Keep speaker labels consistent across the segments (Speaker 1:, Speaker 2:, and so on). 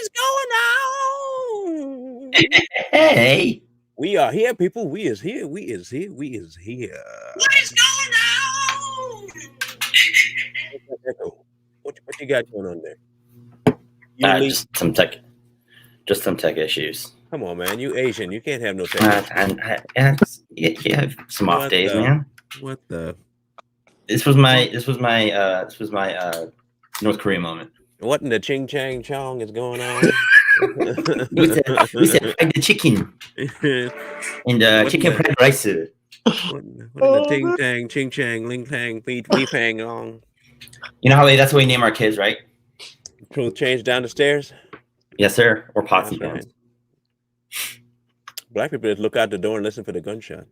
Speaker 1: is going on?
Speaker 2: Hey,
Speaker 1: We are here, people. We is here. We is here. We is here.
Speaker 2: what is going on?
Speaker 1: Echo. What you got going on there? You leave.
Speaker 2: Just some tech issues.
Speaker 1: Come on, man. You Asian. You can't have no tech.
Speaker 2: You have some off days, man.
Speaker 1: What the?
Speaker 2: This was my North Korea moment.
Speaker 1: What in the ching chang chong is going on?
Speaker 2: we said fried the chicken and chicken fried rice.
Speaker 1: What in the ting tang ching chang ling tang wee pang long?
Speaker 2: You know how that's what we name our kids, right?
Speaker 1: Truth change down the stairs.
Speaker 2: Yes, sir. Or potsy
Speaker 1: right. Black people just look out the door and listen for the gunshot.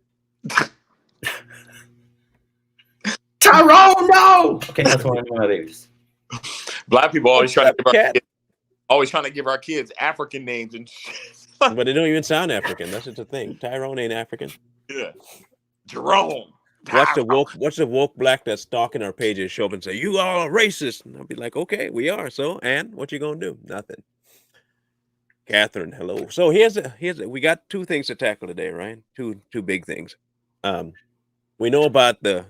Speaker 2: Tyrone, no. Okay, that's one of my babies.
Speaker 3: Black people always trying to give our kids African names and shit.
Speaker 1: But they don't even sound African. That's just the thing. Tyrone ain't African.
Speaker 3: Yeah. Jerome.
Speaker 1: What's the woke black that's stalking our pages show up and say, you all are racist? And I'll be like, okay, we are. So, and what you gonna do? Nothing. Catherine, hello. So we got two things to tackle today, right? Two big things. We know about the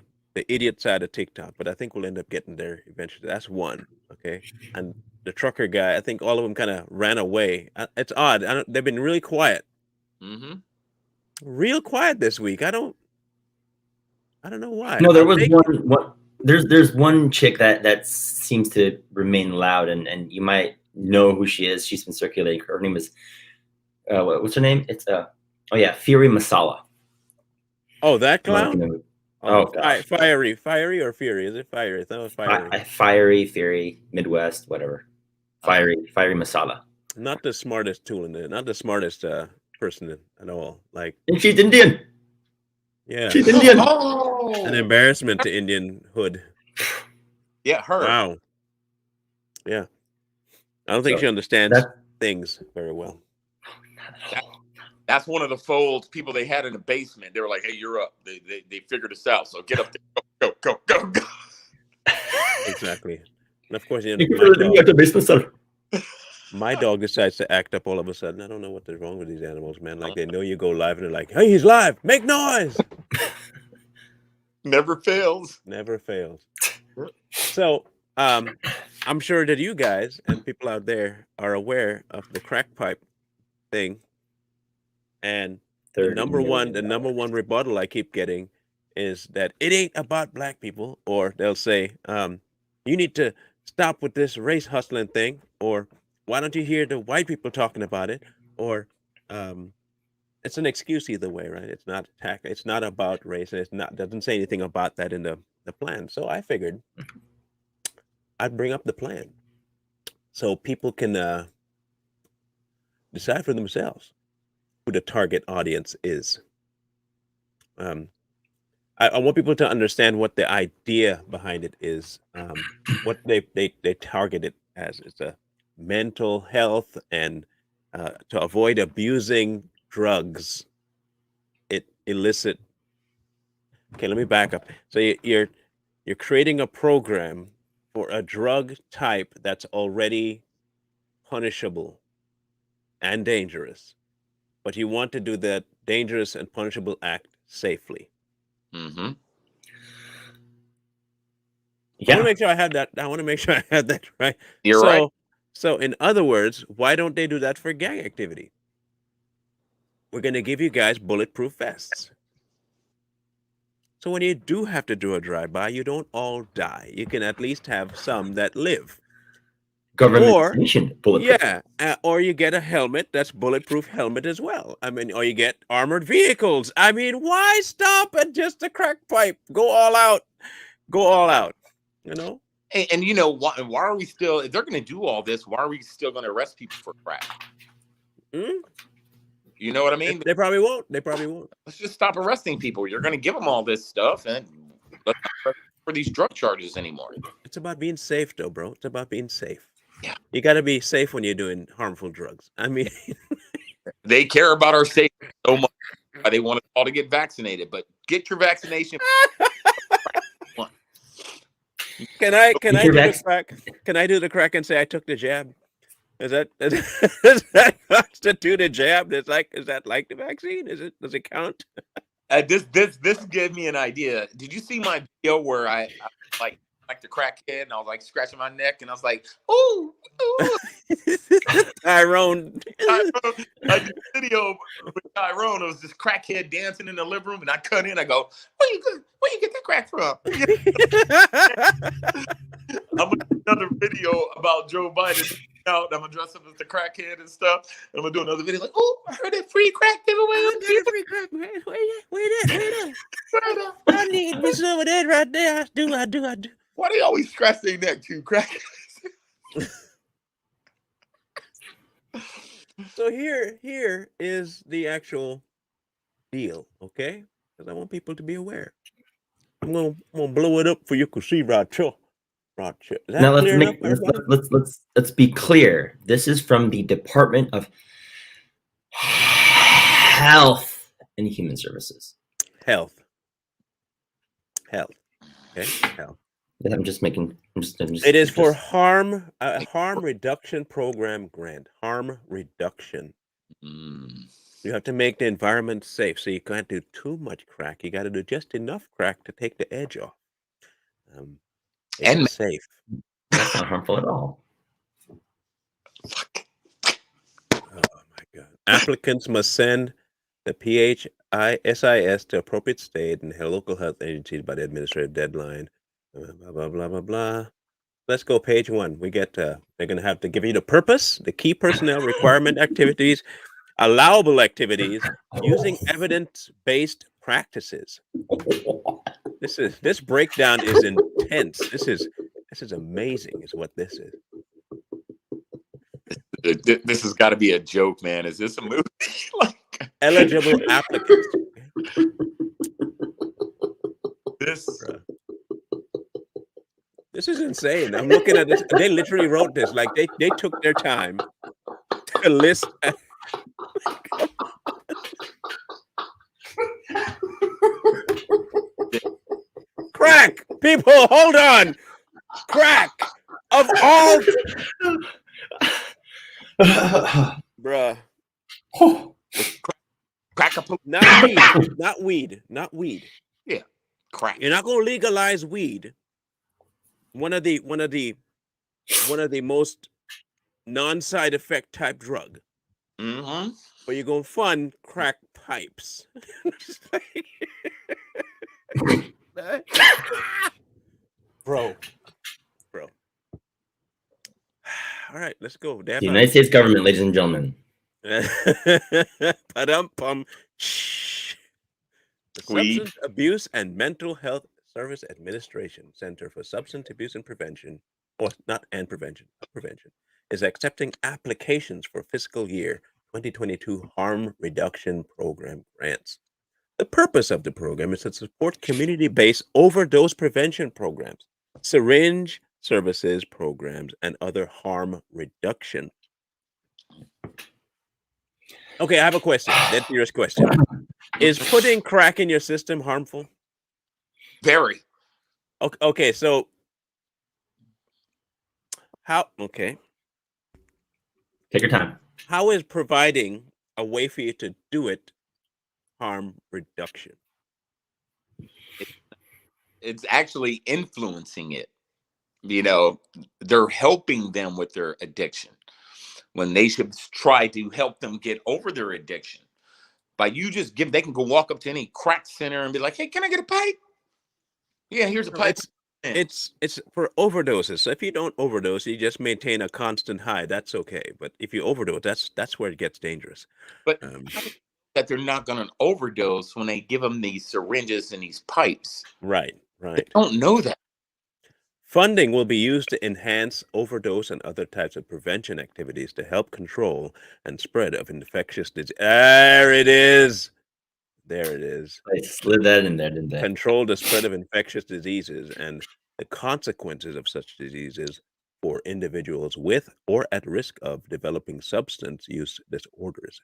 Speaker 1: idiot side of TikTok, but I think we'll end up getting there eventually. That's one, okay? And the trucker guy, I think all of them kind of ran away. It's odd. They've been really quiet.
Speaker 3: Mm-hmm.
Speaker 1: Real quiet this week. I don't know why.
Speaker 2: No, there was one. There's one chick that seems to remain loud, and you might know who she is. She's been circulating. Her name is what's her name? It's Fury Masala.
Speaker 1: Oh, that clown.
Speaker 2: Oh, gosh.
Speaker 1: Fiery or Fury? Is it Fiery? That was Fiery.
Speaker 2: Fiery, Fury, Midwest, whatever. Fiery Masala.
Speaker 1: Not the smartest tool in there. Not the smartest person at all. Like,
Speaker 2: and she's Indian.
Speaker 1: Yeah,
Speaker 2: she's Indian.
Speaker 1: An embarrassment to Indian hood.
Speaker 3: Yeah, her.
Speaker 1: Wow. Yeah, I don't think she understands things very well.
Speaker 3: That's one of the folds people they had in the basement. They were like, "Hey, you're up." They figured this out. So get up there, go.
Speaker 1: Exactly. And of course, my dog decides to act up all of a sudden. I don't know what is wrong with these animals, man. Like they know you go live and they're like, "Hey, he's live! Make noise!"
Speaker 3: Never fails.
Speaker 1: Never fails. So, I'm sure that you guys and people out there are aware of the crack pipe thing. And the number one rebuttal I keep getting is that it ain't about black people, or they'll say, you need to stop with this race hustling thing, or why don't you hear the white people talking about it? Or it's an excuse either way, right? It's not attack. It's not about race. And doesn't say anything about that in the plan. So I figured I'd bring up the plan so people can decide for themselves who the target audience is. I want people to understand what the idea behind it is, what they target it as. It's a mental health and to avoid abusing drugs. It illicit. Okay, let me back up. So you're creating a program for a drug type that's already punishable and dangerous, but you want to do that dangerous and punishable act safely.
Speaker 3: Mm-hmm.
Speaker 1: Yeah. I want to make sure I have that right.
Speaker 3: You're right.
Speaker 1: So in other words, why don't they do that for gang activity? We're going to give you guys bulletproof vests. So when you do have to do a drive-by, you don't all die. You can at least have some that live.
Speaker 2: Government bulletproof.
Speaker 1: Yeah, or you get a helmet that's bulletproof helmet as well. I mean, or you get armored vehicles. I mean, why stop at just a crack pipe? Go all out. You know.
Speaker 3: And you know why are we still? If they're going to do all this, why are we still going to arrest people for crack? You know what I mean?
Speaker 1: They probably won't.
Speaker 3: Let's just stop arresting people. You're going to give them all this stuff, and let's not for these drug charges anymore.
Speaker 1: It's about being safe, though, bro. It's about being safe.
Speaker 3: Yeah,
Speaker 1: you got to be safe when you're doing harmful drugs. I mean,
Speaker 3: they care about our safety so much. They want us all to get vaccinated, but get your vaccination.
Speaker 1: Can I do the crack and say I took the jab? Does that constitute a jab? Is that like the vaccine? Does it count?
Speaker 3: This gave me an idea. Did you see my video where I like the crackhead and I was like scratching my neck and I was like, ooh, ooh.
Speaker 1: Tyrone.
Speaker 3: I did a video with Tyrone. It was this crackhead dancing in the living room, and I cut in. I go, where you get that crack from? I'm gonna do another video about Joe Biden out. I'm gonna dress up as the crackhead and stuff. I'm gonna do another video like, oh, I heard that free crack giveaway.
Speaker 1: Free crack, man. Wait up. I need me some of that right there. I do.
Speaker 3: Why they always scratch their neck too, crack?
Speaker 1: So here is the actual deal, okay? Because I want people to be aware. I'm gonna blow it up for you to see, Roger.
Speaker 2: Now let's be clear. This is from the Department of Health and Human Services.
Speaker 1: Health. Okay, health.
Speaker 2: I'm just.
Speaker 1: It is for harm reduction program grant. Harm reduction. You have to make the environment safe, so you can't do too much crack. You got to do just enough crack to take the edge off. And safe.
Speaker 2: That's not harmful at all.
Speaker 1: Oh my God! Applicants must send the PHISIS to appropriate state and local health agencies by the administrative deadline. Blah, blah, blah, blah, blah. Let's go page 1. We get, they're going to have to give you the purpose, the key personnel requirement activities, allowable activities, using evidence-based practices. This breakdown is intense. This is amazing is what this is.
Speaker 3: This has got to be a joke, man. Is this a movie?
Speaker 1: Eligible applicants. This is insane. I'm looking at this. They literally wrote this. Like they took their time to list. Crack, people, hold on. Crack of all, bruh.
Speaker 3: Crack
Speaker 1: not weed.
Speaker 3: Yeah, crack.
Speaker 1: You're not gonna legalize weed. One of the most non-side effect type drug.
Speaker 3: Mm-hmm.
Speaker 1: But you're gonna fund crack pipes. Bro. All right, let's go.
Speaker 2: The United States government, ladies and gentlemen.
Speaker 1: Pa-dum-pum. The Substance Abuse and Mental Health Service Administration Center for Substance Abuse and Prevention, prevention, is accepting applications for fiscal year 2022 harm reduction program grants. The purpose of the program is to support community-based overdose prevention programs, syringe services programs, and other harm reduction. Okay, I have a question. That's your question. Is putting crack in your system harmful?
Speaker 3: Very.
Speaker 1: Okay, so how? Okay,
Speaker 2: take your time.
Speaker 1: How is providing a way for you to do it harm reduction?
Speaker 3: It's actually influencing it. You know, they're helping them with their addiction when they should try to help them get over their addiction. By you just they can go walk up to any crack center and be like, hey, can I get a pipe? Yeah, here's a pipe.
Speaker 1: It's for overdoses. So if you don't overdose, you just maintain a constant high. That's okay. But if you overdose, that's where it gets dangerous.
Speaker 3: But that they're not going to overdose when they give them these syringes and these pipes.
Speaker 1: Right.
Speaker 3: They don't know that.
Speaker 1: Funding will be used to enhance overdose and other types of prevention activities to help control and spread of infectious disease. There it is.
Speaker 2: I slid that in there, didn't they?
Speaker 1: Control the spread of infectious diseases and the consequences of such diseases for individuals with or at risk of developing substance use disorders.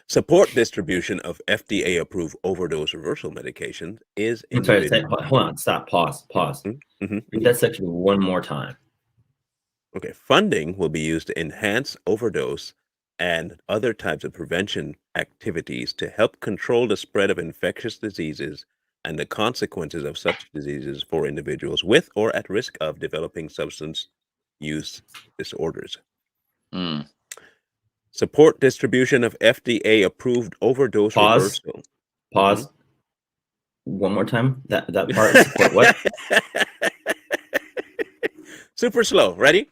Speaker 1: Support distribution of FDA-approved overdose reversal medication is.
Speaker 2: I'm sorry, hold on, stop, pause. Read that section one more time.
Speaker 1: Okay, funding will be used to enhance overdose and other types of prevention activities to help control the spread of infectious diseases and the consequences of such diseases for individuals with or at risk of developing substance use disorders.
Speaker 3: Mm.
Speaker 1: Support distribution of FDA approved overdose
Speaker 2: Pause.
Speaker 1: reversal.
Speaker 2: Pause. One more time. That part. Support what?
Speaker 1: Super slow. Ready?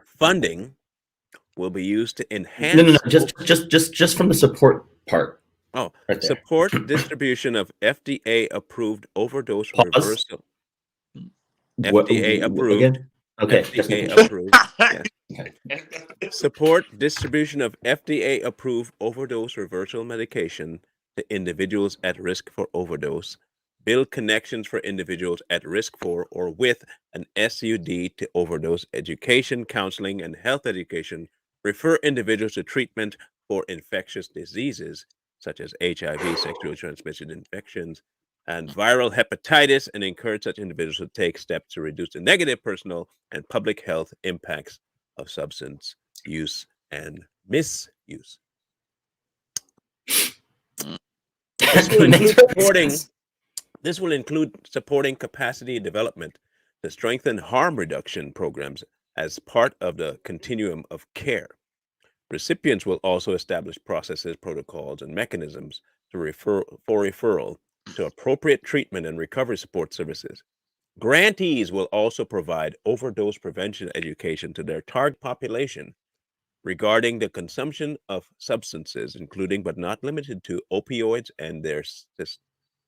Speaker 1: Funding will be used to enhance.
Speaker 2: No. Just from the support part.
Speaker 1: Oh,
Speaker 2: right there.
Speaker 1: Support distribution of FDA approved overdose
Speaker 2: Pause.
Speaker 1: reversal.
Speaker 2: What,
Speaker 1: FDA approved.
Speaker 2: Again? Okay.
Speaker 1: FDA approved. Yeah. Okay. Support distribution of FDA approved overdose reversal medication to individuals at risk for overdose. Build connections for individuals at risk for or with an SUD to overdose education, counseling, and health education. Refer individuals to treatment for infectious diseases such as HIV, sexually transmitted infections, and viral hepatitis, and encourage such individuals to take steps to reduce the negative personal and public health impacts of substance use and misuse. This will include supporting capacity development to strengthen harm reduction programs as part of the continuum of care. Recipients will also establish processes, protocols, and mechanisms to referral to appropriate treatment and recovery support services. Grantees will also provide overdose prevention education to their target population regarding the consumption of substances, including but not limited to opioids and their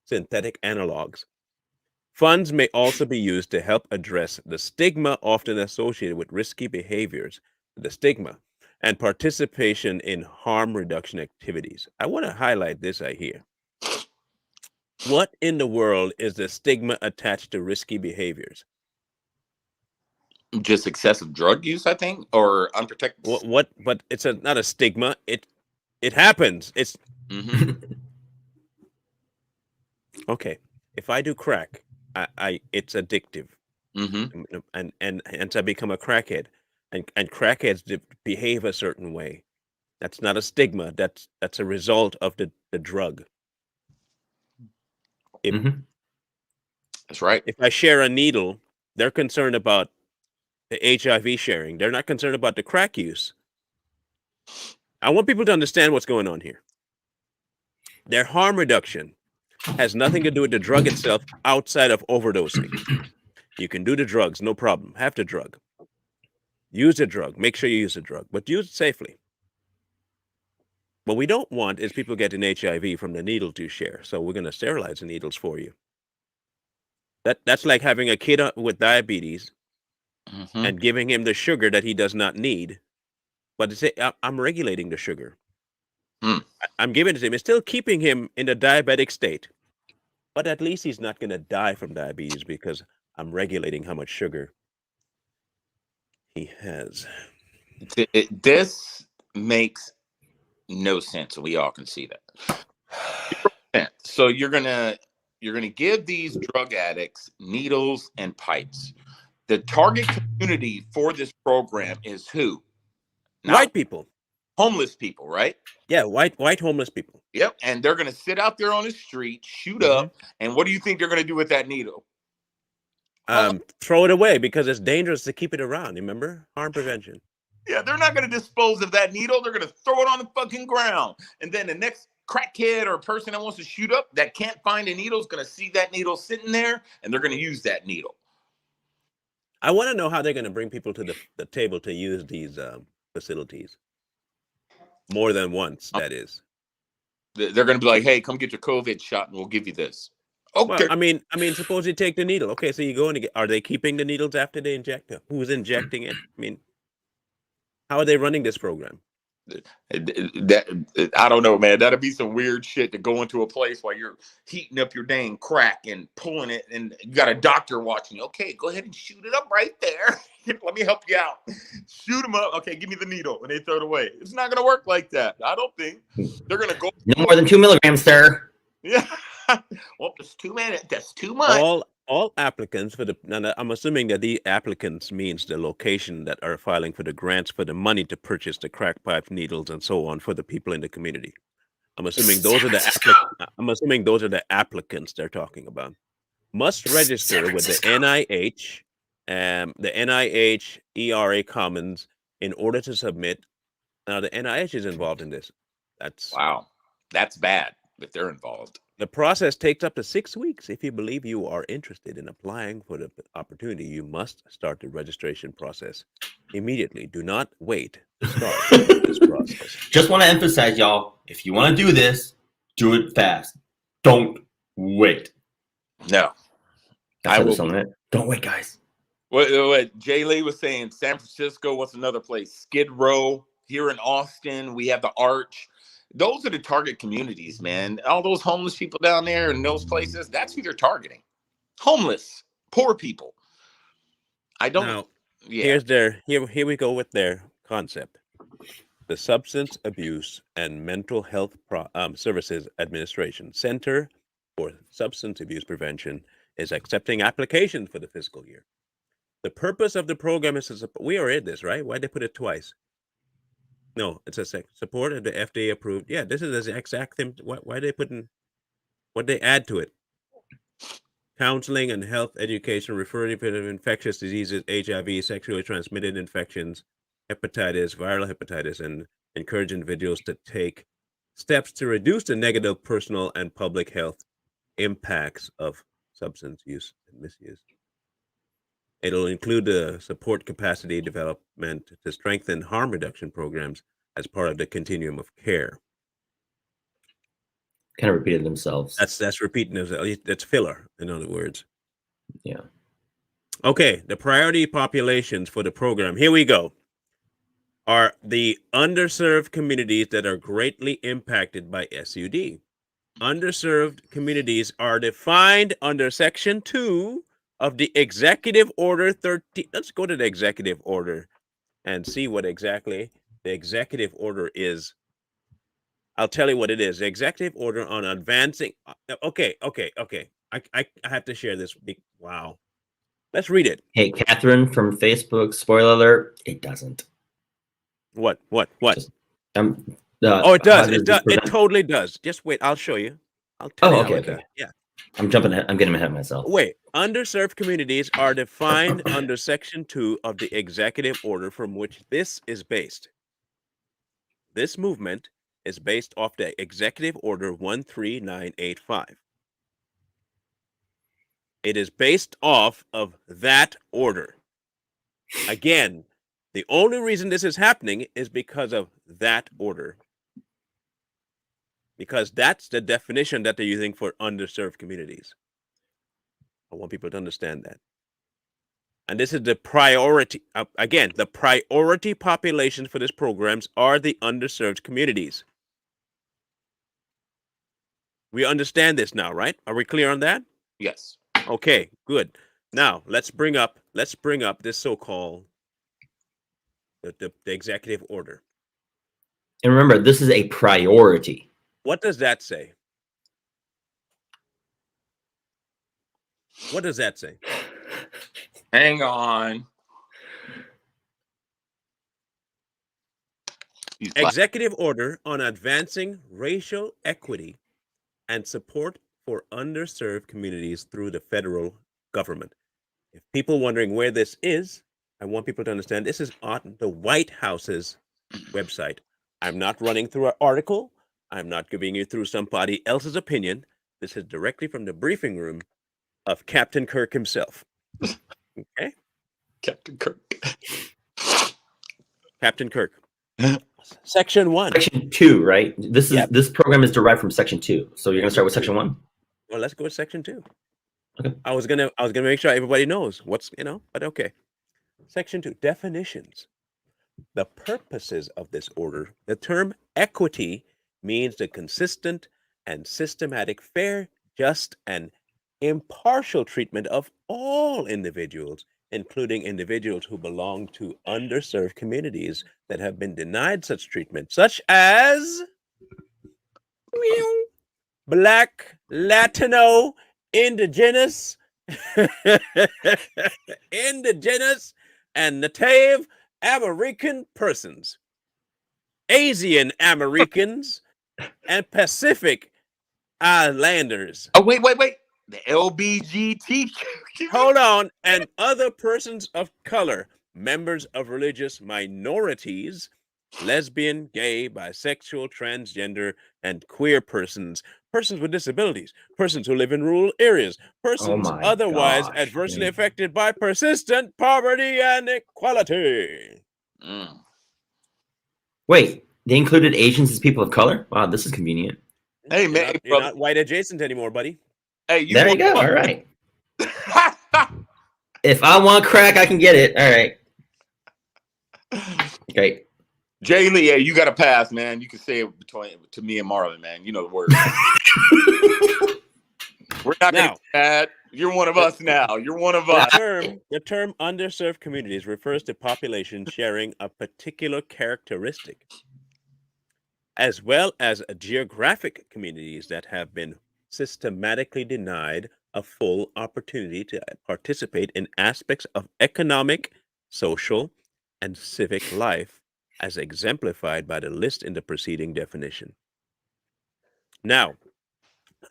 Speaker 1: synthetic analogs. Funds may also be used to help address the stigma often associated with risky behaviors, and participation in harm reduction activities. I want to highlight this right here. What in the world is the stigma attached to risky behaviors?
Speaker 3: Just excessive drug use, I think, or unprotected.
Speaker 1: What? But it's not a stigma. It happens. It's okay. If I do crack, it's addictive, and I become a crackhead, and crackheads behave a certain way. That's not a stigma. That's a result of the drug.
Speaker 3: That's right.
Speaker 1: If I share a needle, they're concerned about the HIV sharing. They're not concerned about the crack use. I want people to understand what's going on here. Their harm reduction has nothing to do with the drug itself outside of overdosing. You can do the drugs, no problem. Have the drug. Use the drug. Make sure you use the drug, but use it safely. What we don't want is people getting HIV from the needle to share. So we're going to sterilize the needles for you. That's like having a kid with diabetes and giving him the sugar that he does not need. But I'm regulating the sugar. I'm giving it to him. It's still keeping him in the diabetic state. But at least he's not going to die from diabetes because I'm regulating how much sugar he has.
Speaker 3: This makes no sense. We all can see that. So you're gonna give these drug addicts needles and pipes. The target community for this program is who?
Speaker 1: White people.
Speaker 3: Homeless people, right?
Speaker 1: Yeah, white homeless people.
Speaker 3: Yep. And they're going to sit out there on the street, shoot up. And what do you think they're going to do with that needle?
Speaker 1: Throw it away because it's dangerous to keep it around. Remember? Harm prevention.
Speaker 3: Yeah, they're not going to dispose of that needle. They're going to throw it on the fucking ground. And then the next crackhead or person that wants to shoot up that can't find a needle is going to see that needle sitting there, and they're going to use that needle.
Speaker 1: I want to know how they're going to bring people to the table to use these facilities. More than once, that is.
Speaker 3: They're going to be like, hey, come get your COVID shot and we'll give you this. Okay.
Speaker 1: Well, I mean, suppose you take the needle. Okay, so you go and are they keeping the needles after they inject them? Who's injecting it? I mean, how are they running this program?
Speaker 3: That I don't know, man. That'd be some weird shit to go into a place while you're heating up your dang crack and pulling it, and you got a doctor watching you. Okay, go ahead and shoot it up right there. Let me help you out. Shoot them up. Okay, give me the needle, and they throw it away. It's not gonna work like that. I don't think they're gonna go.
Speaker 2: No more than 2 milligrams, sir.
Speaker 3: Yeah. Well, that's 2 minutes. That's too much.
Speaker 1: all applicants for the, and I'm assuming that the applicants means the location that are filing for the grants for the money to purchase the crack pipe needles and so on for the people in the community. I'm assuming those are the I'm assuming those are the applicants they're talking about. Must register with the NIH, the NIH ERA Commons in order to submit. Now the NIH is involved in this. That's
Speaker 3: Wow, that's bad if they're involved.
Speaker 1: The process takes up to 6 weeks. If you believe you are interested in applying for the opportunity, you must start the registration process immediately. Do not wait to start this process.
Speaker 2: Just want to emphasize, y'all, if you want to do this, do it fast. Don't wait.
Speaker 3: No.
Speaker 2: I will. Don't wait, guys.
Speaker 3: What Jay Lee was saying, San Francisco, what's another place? Skid Row. Here in Austin, we have the Arch. Those are the target communities, man. All those homeless people down there in those places, that's who they're targeting. Homeless, poor people. I don't
Speaker 1: know. Here's their here we go with their concept. The Substance Abuse and Mental Health Services Administration Center for Substance Abuse Prevention is accepting applications for the fiscal year. The purpose of the program is to support. We already did this, right? Why'd they put it twice? No, it's a support of the FDA approved. Yeah, this is the exact thing. Why they putting? What they add to it? Counseling and health education referring to infectious diseases, HIV, sexually transmitted infections, hepatitis, viral hepatitis, and encourage individuals to take steps to reduce the negative personal and public health impacts of substance use and misuse. It'll include the support capacity development to strengthen harm reduction programs as part of the continuum of care.
Speaker 2: Kind of repeated themselves.
Speaker 1: That's repeating themselves. That's filler, in other words.
Speaker 2: Yeah.
Speaker 1: Okay, the priority populations for the program, here we go, are the underserved communities that are greatly impacted by SUD. Underserved communities are defined under Section 2 of the Executive Order 13. Let's go to the Executive Order and see what exactly the Executive Order is. I'll tell you what it is. The Executive Order on advancing. Okay. I have to share this. Wow. Let's read it.
Speaker 2: Hey, Catherine from Facebook, spoiler alert, it doesn't.
Speaker 1: What?
Speaker 2: Just,
Speaker 1: oh, it does. It totally does. Just wait. I'll show you. I'll tell you.
Speaker 2: Okay.
Speaker 1: Yeah.
Speaker 2: I'm jumping ahead. I'm getting ahead of myself.
Speaker 1: Wait. Underserved communities are defined under Section 2 of the Executive Order from which this is based. This movement is based off the Executive Order 13985. It is based off of that order. Again, the only reason this is happening is because of that order. Because that's the definition that they're using for underserved communities. I want people to understand that. And this is the priority. Again, the priority populations for this programs are the underserved communities. We understand this now, right? Are we clear on that?
Speaker 3: Yes.
Speaker 1: Okay, good. Now let's bring up this so-called the executive order.
Speaker 2: And remember, this is a priority.
Speaker 1: What does that say? What does that say?
Speaker 3: Hang on.
Speaker 1: Executive Order on advancing racial equity and support for underserved communities through the federal government. If people wondering where this is, I want people to understand this is on the White House's website. I'm not running through an article. I'm not giving you through somebody else's opinion. This is directly from the briefing room of Captain Kirk himself. Okay?
Speaker 3: Captain Kirk.
Speaker 1: Captain Kirk. Section 1.
Speaker 2: Section 2, right? This program is derived from Section 2. So you're gonna start with Section 1?
Speaker 1: Well, let's go with Section 2.
Speaker 2: Okay.
Speaker 1: I was gonna make sure everybody knows what's, but okay. Section 2, definitions. The purposes of this order. The term equity means the consistent and systematic, fair, just, and impartial treatment of all individuals, including individuals who belong to underserved communities that have been denied such treatment, such as Black, Latino, Indigenous, indigenous and native American persons, Asian Americans, and Pacific Islanders.
Speaker 3: Oh, wait. The LBGT.
Speaker 1: Hold on, and other persons of color, members of religious minorities, lesbian, gay, bisexual, transgender, and queer persons, persons with disabilities, persons who live in rural areas, persons
Speaker 2: my
Speaker 1: otherwise
Speaker 2: gosh,
Speaker 1: adversely
Speaker 2: dude.
Speaker 1: affected by persistent poverty and inequality.
Speaker 3: Mm.
Speaker 2: Wait, they included Asians as people of color? Wow, this is convenient.
Speaker 3: Hey,
Speaker 1: You're
Speaker 3: man,
Speaker 1: not, you're
Speaker 3: brother.
Speaker 1: not white adjacent anymore, buddy.
Speaker 3: Hey, you
Speaker 2: There you
Speaker 3: want
Speaker 2: go.
Speaker 3: fuck-
Speaker 2: All right. If I want crack, I can get it. All right. Great.
Speaker 3: Jay Lee, hey, you got to pass, man. You can say it to me and Marlon, man. You know the word. We're not going
Speaker 1: Now-
Speaker 3: to that. You're one of us now. You're one of us.
Speaker 1: The term underserved communities refers to populations sharing a particular characteristic, as well as geographic communities that have been systematically denied a full opportunity to participate in aspects of economic, social, and civic life, as exemplified by the list in the preceding definition. Now,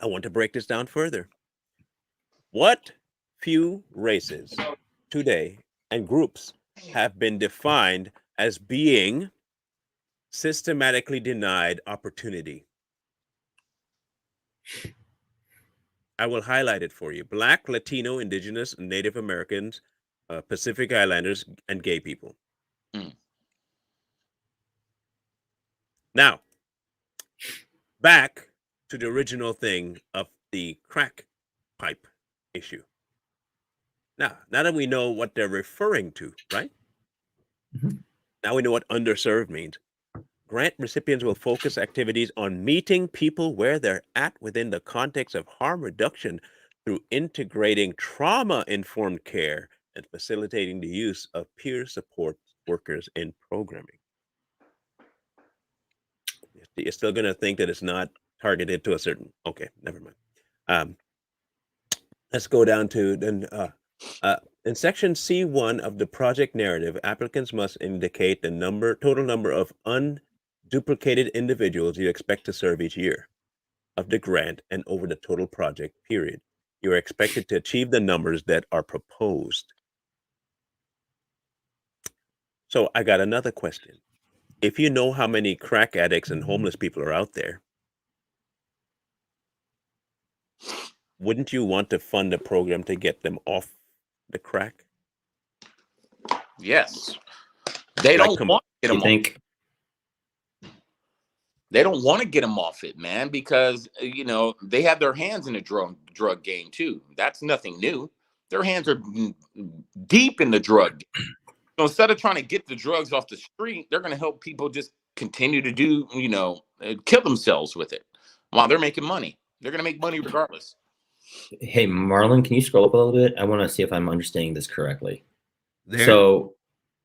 Speaker 1: I want to break this down further. What few races today and groups have been defined as being systematically denied opportunity? I will highlight it for you. Black, Latino, Indigenous, Native Americans, Pacific Islanders, and gay people.
Speaker 3: Mm.
Speaker 1: Now, back to the original thing of the crack pipe issue. Now that we know what they're referring to, right?
Speaker 2: Mhm.
Speaker 1: Now we know what underserved means. Grant recipients will focus activities on meeting people where they're at within the context of harm reduction through integrating trauma-informed care and facilitating the use of peer support workers in programming. You're still going to think that it's not targeted to a certain... Okay, never mind. Let's go down to then. In section C1 of the project narrative, applicants must indicate the total number of unduplicated individuals you expect to serve each year of the grant and over the total project period. You are expected to achieve the numbers that are proposed. So I got another question. If you know how many crack addicts and homeless people are out there, wouldn't you want to fund a program to get them off the crack?
Speaker 3: Yes. They
Speaker 1: Like,
Speaker 3: don't
Speaker 1: come
Speaker 3: want to get
Speaker 2: You
Speaker 3: them off.
Speaker 2: think?
Speaker 3: They don't want to get them off it, man, because they have their hands in the drug game too. That's nothing new. Their hands are deep in the drug game. So instead of trying to get the drugs off the street, they're going to help people just continue to do, kill themselves with it while they're making money. They're going to make money regardless.
Speaker 2: Hey, Marlon, can you scroll up a little bit? I want to see if I'm understanding this correctly.
Speaker 1: There.
Speaker 2: So,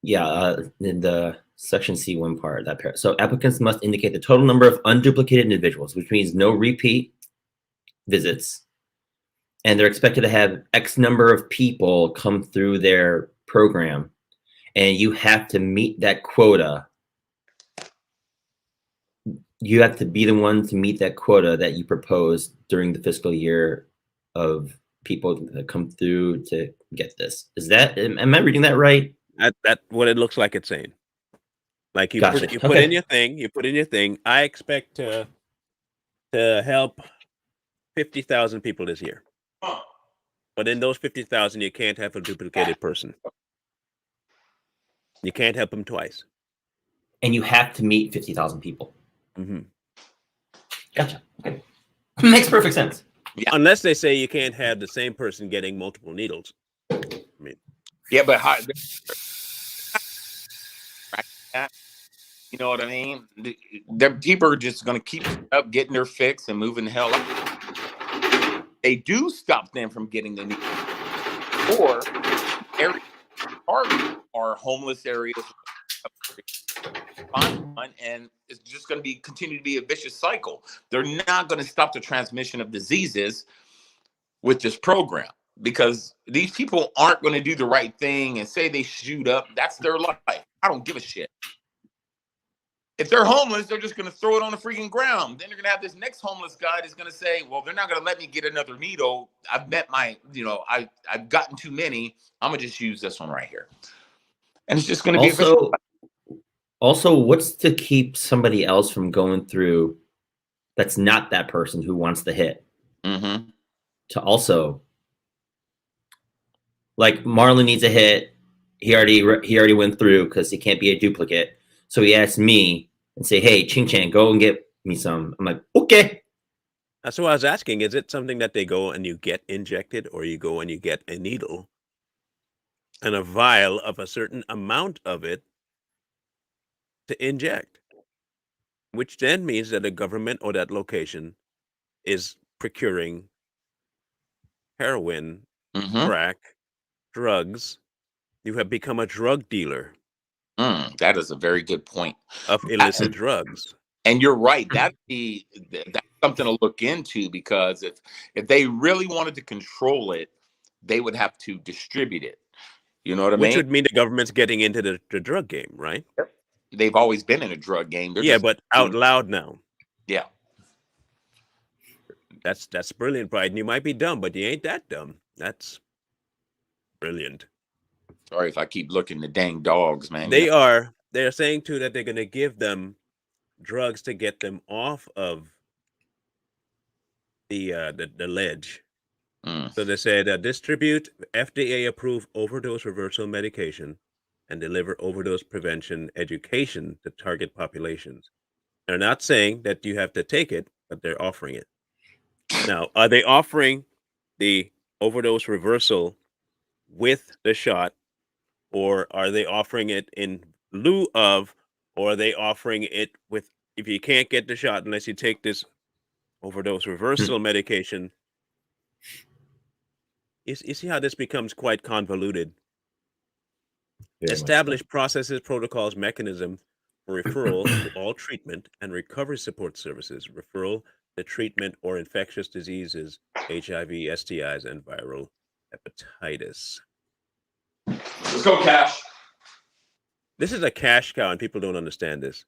Speaker 2: yeah, in the section C1 part, that pair. So applicants must indicate the total number of unduplicated individuals, which means no repeat visits. And they're expected to have X number of people come through their program. And you have to meet that quota. You have to be the one to meet that quota that you proposed during the fiscal year of people that come through to get this. Am I reading that right?
Speaker 1: That's what it looks like it's saying. Like you
Speaker 2: Gotcha.
Speaker 1: put in your thing. I expect to help 50,000 people this year. But in those 50,000, you can't have a duplicated person. You can't help them twice.
Speaker 2: And you have to meet 50,000 people.
Speaker 1: Mm-hmm.
Speaker 2: Gotcha. Okay. Makes perfect sense.
Speaker 3: Yeah.
Speaker 1: Unless they say you can't have the same person getting multiple needles.
Speaker 3: Yeah, but how, you know what I mean? The people are just going to keep up getting their fix and moving the hell up. They do stop them from getting the needle. Or areas are homeless areas, and it's just going to continue to be a vicious cycle. They're not going to stop the transmission of diseases with this program. because these people aren't going to do the right thing and say they shoot up. That's their life. I don't give a shit. If they're homeless, they're just going to throw it on the freaking ground. Then you're going to have this next homeless guy that's going to say, well, they're not going to let me get another needle. I've met my, I've gotten too many. I'm going to just use this one right here. And it's just going to be
Speaker 2: also, what's to keep somebody else from going through that's not that person who wants the hit?
Speaker 3: Mm-hmm.
Speaker 2: To also, like, Marlon needs a hit. He already went through because he can't be a duplicate. So he asked me and say, hey, Ching Chang, go and get me some. I'm like, okay.
Speaker 1: That's what I was asking. Is it something that they go and you get injected, or you go and you get a needle and a vial of a certain amount of it to inject, which then means that the government or that location is procuring heroin, crack, drugs. You have become a drug dealer.
Speaker 3: That is a very good point.
Speaker 1: Of illicit drugs.
Speaker 3: And you're right. That's something to look into, because if they really wanted to control it, they would have to distribute it. You know what I mean?
Speaker 1: Which would mean the government's getting into the drug game, right?
Speaker 3: Yep. They've always been in a drug game.
Speaker 1: But out loud now.
Speaker 3: Yeah.
Speaker 1: That's brilliant, Brian. You might be dumb, but you ain't that dumb. That's brilliant.
Speaker 3: Sorry if I keep looking at dang dogs, man.
Speaker 1: They're saying too that they're going to give them drugs to get them off of the ledge. So they said distribute FDA approved overdose reversal medication and deliver overdose prevention education to target populations. They're not saying that you have to take it, but they're offering it. Now, are they offering the overdose reversal with the shot, or are they offering it in lieu of, or are they offering it with, if you can't get the shot unless you take this overdose reversal medication? You see how this becomes quite convoluted. Establish processes, protocols, mechanism for referral to all treatment and recovery support services, referral to treatment or infectious diseases, HIV, STIs, and viral hepatitis.
Speaker 3: Let's go, Cash.
Speaker 1: This is a cash cow, and people don't understand this.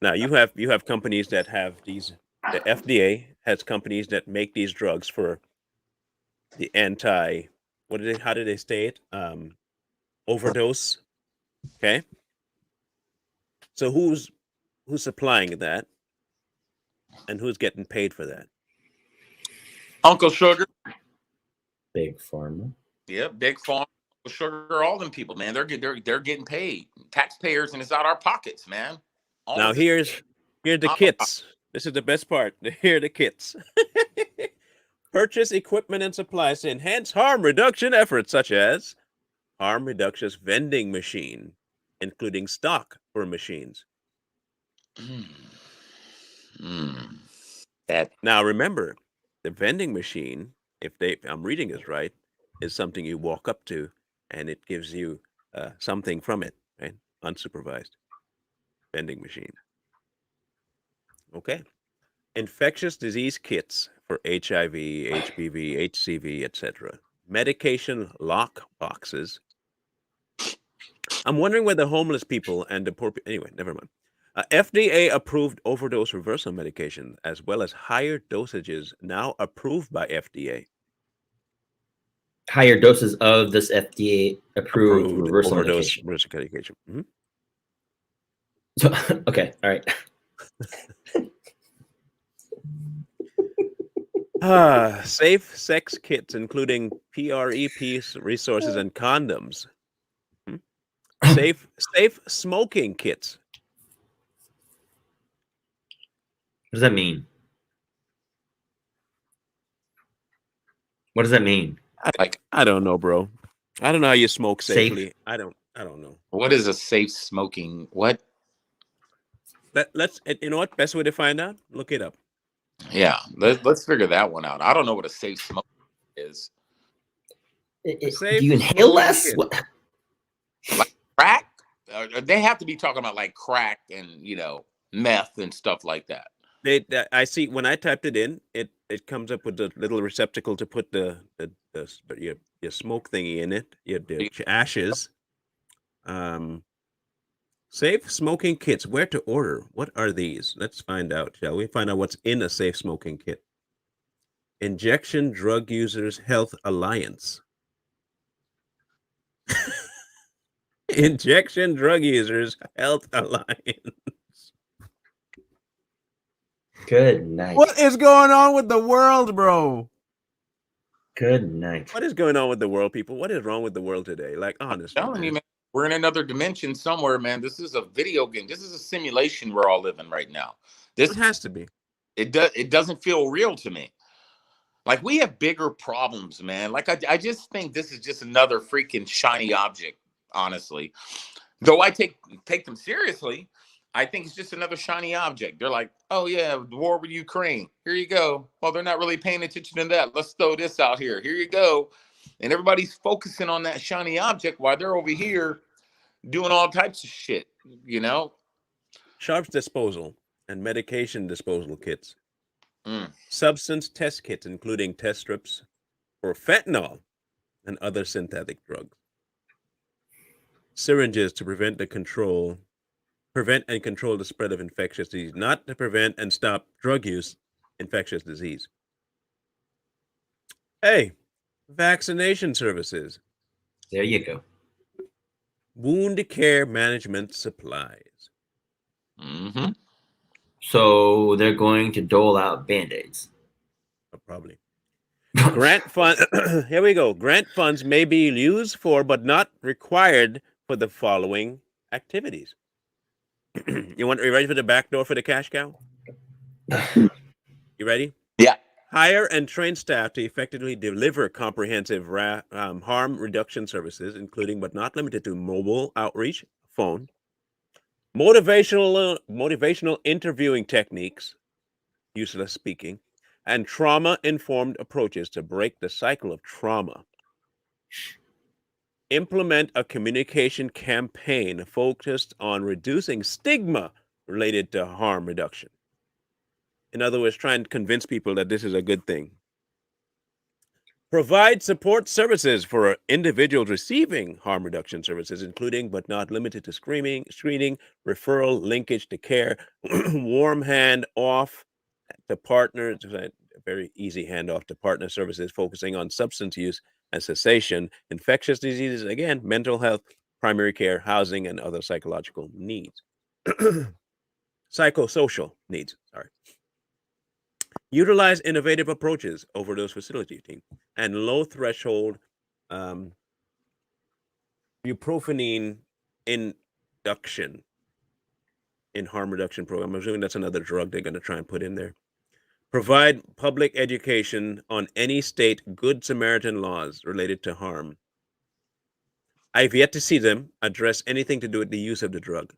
Speaker 1: Now you have companies that have these. The FDA has companies that make these drugs for the how did they say it? Overdose. Okay. So who's supplying that, and who's getting paid for that?
Speaker 3: Uncle Sugar.
Speaker 2: Big Pharma.
Speaker 3: Yeah, Big Pharma, Sugar, all them people, man. They're getting paid. Taxpayers, and it's out our pockets, man.
Speaker 1: Now here's the kits. This is the best part. Here are the kits. Purchase equipment and supplies to enhance harm reduction efforts, such as harm reduction's vending machine, including stock for machines. Now remember, the vending machine, if I'm reading this right, is something you walk up to and it gives you something from it, right? Unsupervised vending machine. Okay. Infectious disease kits for HIV, HPV, HCV, etc. Medication lock boxes. I'm wondering whether homeless people and the poor people, anyway, never mind. FDA approved overdose reversal medication, as well as higher dosages now approved by FDA.
Speaker 2: Higher doses of this FDA approved reversal
Speaker 1: overdose
Speaker 2: medication.
Speaker 1: Mm-hmm.
Speaker 2: So, okay, all right.
Speaker 1: Safe sex kits, including PrEP resources and condoms. Safe smoking kits.
Speaker 2: What does that mean? What does that mean?
Speaker 1: I don't know, bro. I don't know how you smoke safely. Safe? I don't know.
Speaker 3: What is a safe smoking? What?
Speaker 1: Let's. You know what? Best way to find out? Look it up.
Speaker 3: Yeah, let's figure that one out. I don't know what a safe smoke is.
Speaker 2: Do you inhale less?
Speaker 3: Like crack? They have to be talking about like crack and meth and stuff like that.
Speaker 1: I see when I typed it in, it comes up with the little receptacle to put your smoke thingy in it, your ashes. Safe smoking kits. Where to order? What are these? Let's find out, shall we? Find out what's in a safe smoking kit. Injection Drug Users Health Alliance. Injection Drug Users Health Alliance.
Speaker 2: Good night.
Speaker 1: What is going on with the world, bro?
Speaker 2: Good night.
Speaker 1: What is going on with the world, people? What is wrong with the world today? Like, honestly,
Speaker 3: I'm telling you, man, we're in another dimension somewhere, man. This is a video game. This is a simulation we're all living right now.
Speaker 1: It has to be.
Speaker 3: It doesn't feel real to me. Like, we have bigger problems, man. Like, I just think this is just another freaking shiny object, honestly. Though I take them seriously, I think it's just another shiny object. They're like, oh yeah, the war with Ukraine. Here you go. Well, they're not really paying attention to that. Let's throw this out here. Here you go. And everybody's focusing on that shiny object while they're over here doing all types of shit, you know?
Speaker 1: Sharps disposal and medication disposal kits.
Speaker 3: Mm.
Speaker 1: Substance test kits, including test strips for fentanyl and other synthetic drugs. Syringes to prevent and control the spread of infectious disease, not to prevent and stop drug use, infectious disease. Hey, vaccination services.
Speaker 2: There you go.
Speaker 1: Wound care management supplies.
Speaker 3: Mm-hmm.
Speaker 2: So they're going to dole out Band-Aids.
Speaker 1: Probably. Grant fund. Here we go. Grant funds may be used for, but not required for the following activities. You ready for the back door for the cash cow? You ready?
Speaker 3: Yeah.
Speaker 1: Hire and train staff to effectively deliver comprehensive harm reduction services, including but not limited to mobile outreach, phone, motivational interviewing techniques, useless speaking, and trauma-informed approaches to break the cycle of trauma. Implement a communication campaign focused on reducing stigma related to harm reduction. In other words, try and convince people that this is a good thing. Provide support services for individuals receiving harm reduction services, including but not limited to screening, referral, linkage to care, warm hand off to partners, a very easy handoff to partner services focusing on substance use and cessation, infectious diseases, again, mental health, primary care, housing, and other psychological needs. Psychosocial needs, sorry. Utilize innovative approaches, overdose facility team, and low threshold buprenorphine induction in harm reduction program. I'm assuming that's another drug they're going to try and put in there. Provide public education on any state Good Samaritan laws related to harm. I've yet to see them address anything to do with the use of the drug.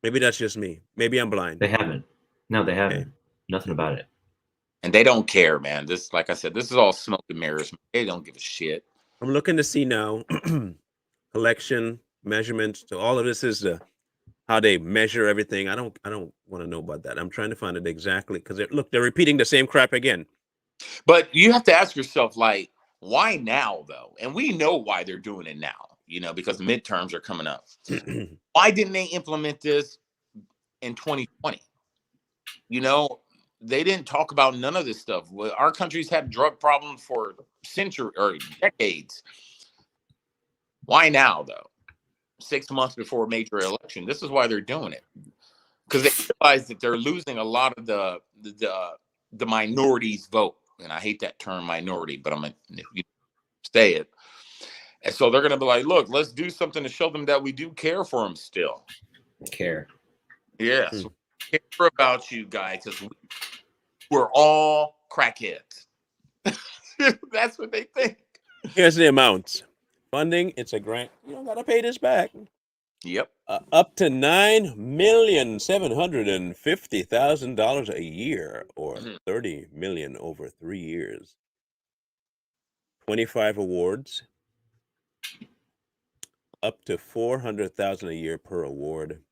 Speaker 1: Maybe that's just me. Maybe I'm blind.
Speaker 2: They haven't. No, they haven't.
Speaker 1: Okay.
Speaker 2: Nothing about it.
Speaker 3: And they don't care, man. This, like I said, this is all smoke and mirrors. They don't give a shit.
Speaker 1: I'm looking to see now collection, measurements. So all of this is how they measure everything. I don't want to know about that. I'm trying to find it exactly because they're repeating the same crap again.
Speaker 3: But you have to ask yourself, like, why now though? And we know why they're doing it now, because the midterms are coming up. Why didn't they implement this in 2020? They didn't talk about none of this stuff. Our country's had drug problems for centuries or decades. Why now though? 6 months before a major election. This is why they're doing it. Because they realize that they're losing a lot of the minorities' vote. And I hate that term minority, but I'm going to say it. And so they're going to be like, look, let's do something to show them that we do care for them still.
Speaker 2: Care.
Speaker 3: Yes. We care about you guys because we're all crackheads. That's what they think.
Speaker 1: Here's the amounts. Funding, it's a grant. You don't got to pay this back.
Speaker 3: Yep.
Speaker 1: Up to $9,750,000 a year, or $30 million over 3 years. 25 awards. Up to $400,000 a year per award.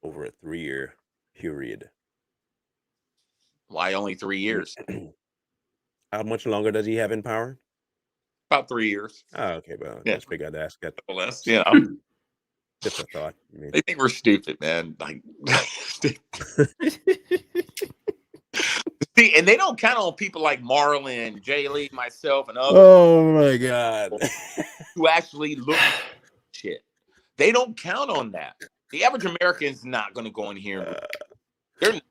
Speaker 1: over a 3-year period.
Speaker 3: Why only 3 years?
Speaker 1: How much longer does he have in power?
Speaker 3: About 3 years.
Speaker 1: Oh, okay. Well,
Speaker 3: Yeah.
Speaker 1: just figured I'd ask that.
Speaker 3: Less, you know.
Speaker 1: Just a thought. I mean.
Speaker 3: They think we're stupid, man. Like, see, and they don't count on people like Marlon, Jay Lee, myself, and others.
Speaker 1: Oh my God.
Speaker 3: Who actually look at shit. They don't count on that. The average American is not going to go in here. And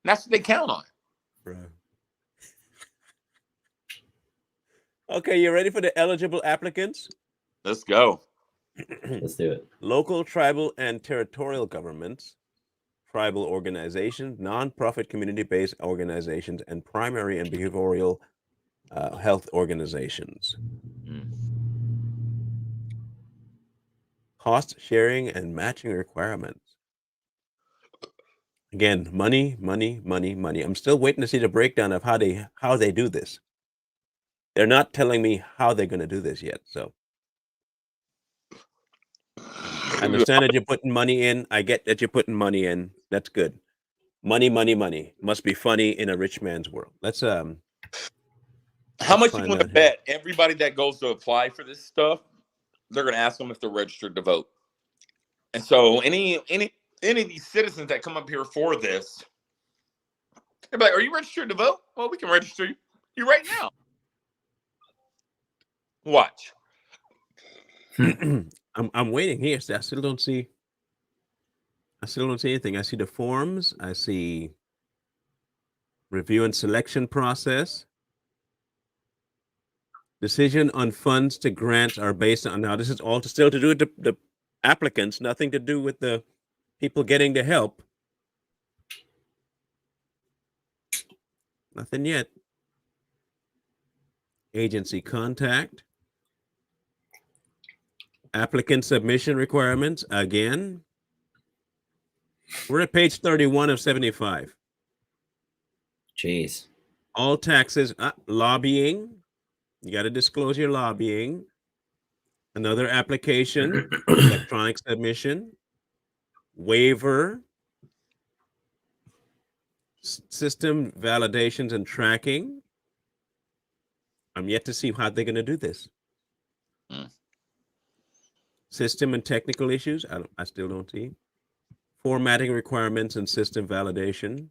Speaker 3: that's what they count on.
Speaker 1: Bro. Okay, you ready for the eligible applicants?
Speaker 3: Let's go.
Speaker 2: Let's do it.
Speaker 1: Local, tribal, and territorial governments, tribal organizations, non-profit community-based organizations, and primary and behavioral health organizations. Cost sharing and matching requirements. Again, money, money, money, money. I'm still waiting to see the breakdown of how they do this. They're not telling me how they're going to do this yet. So I understand that you're putting money in. I get that you're putting money in. That's good. Money, money, money. Must be funny in a rich man's world. Let's
Speaker 3: How
Speaker 1: let's
Speaker 3: much you
Speaker 1: find
Speaker 3: want to
Speaker 1: out
Speaker 3: bet everybody that goes to apply for this stuff, they're going to ask them if they're registered to vote. And so any of these citizens that come up here for this, they're like, are you registered to vote? Well, we can register you right now. Watch.
Speaker 1: I'm waiting here. I still don't see anything. I see the forms. I see review and selection process. Decision on funds to grants are based on, now this is all still to do with the applicants, nothing to do with the people getting the help. Nothing yet. Agency contact. Applicant submission requirements. Again, we're at page 31 of 75.
Speaker 2: Jeez.
Speaker 1: All taxes, lobbying. You got to disclose your lobbying. Another application, electronic submission, waiver, system validations and tracking. I'm yet to see how they're going to do this. System and technical issues, I still don't see. Formatting requirements and system validation.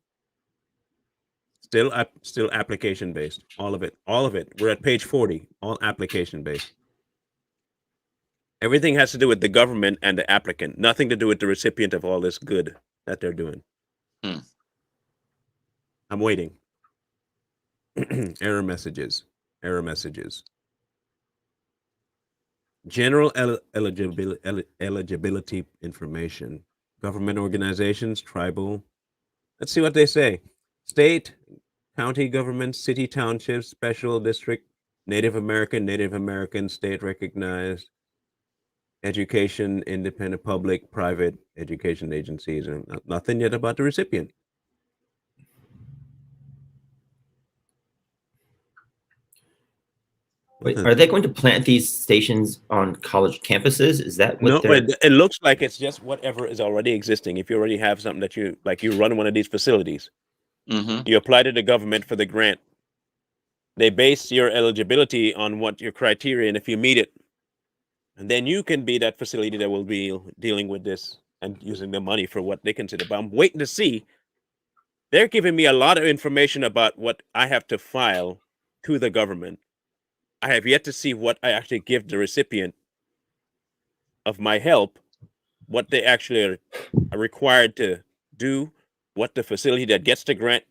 Speaker 1: Still application based. All of it. We're at page 40. All application based. Everything has to do with the government and the applicant. Nothing to do with the recipient of all this good that they're doing. I'm waiting. Error messages. General eligibility information. Government organizations, tribal. Let's see what they say. State, county government, city, township, special district, Native American, state recognized, education, independent, public, private education agencies, and nothing yet about the recipient.
Speaker 2: Wait, are they going to plant these stations on college campuses? Is that what
Speaker 1: No, it looks like it's just whatever is already existing. If you already have something that you run one of these facilities, you apply to the government for the grant. They base your eligibility on what your criteria, and if you meet it, and then you can be that facility that will be dealing with this and using the money for what they consider. But I'm waiting to see. They're giving me a lot of information about what I have to file to the government. I have yet to see what I actually give the recipient of my help, what they actually are required to do, what the facility that gets the grant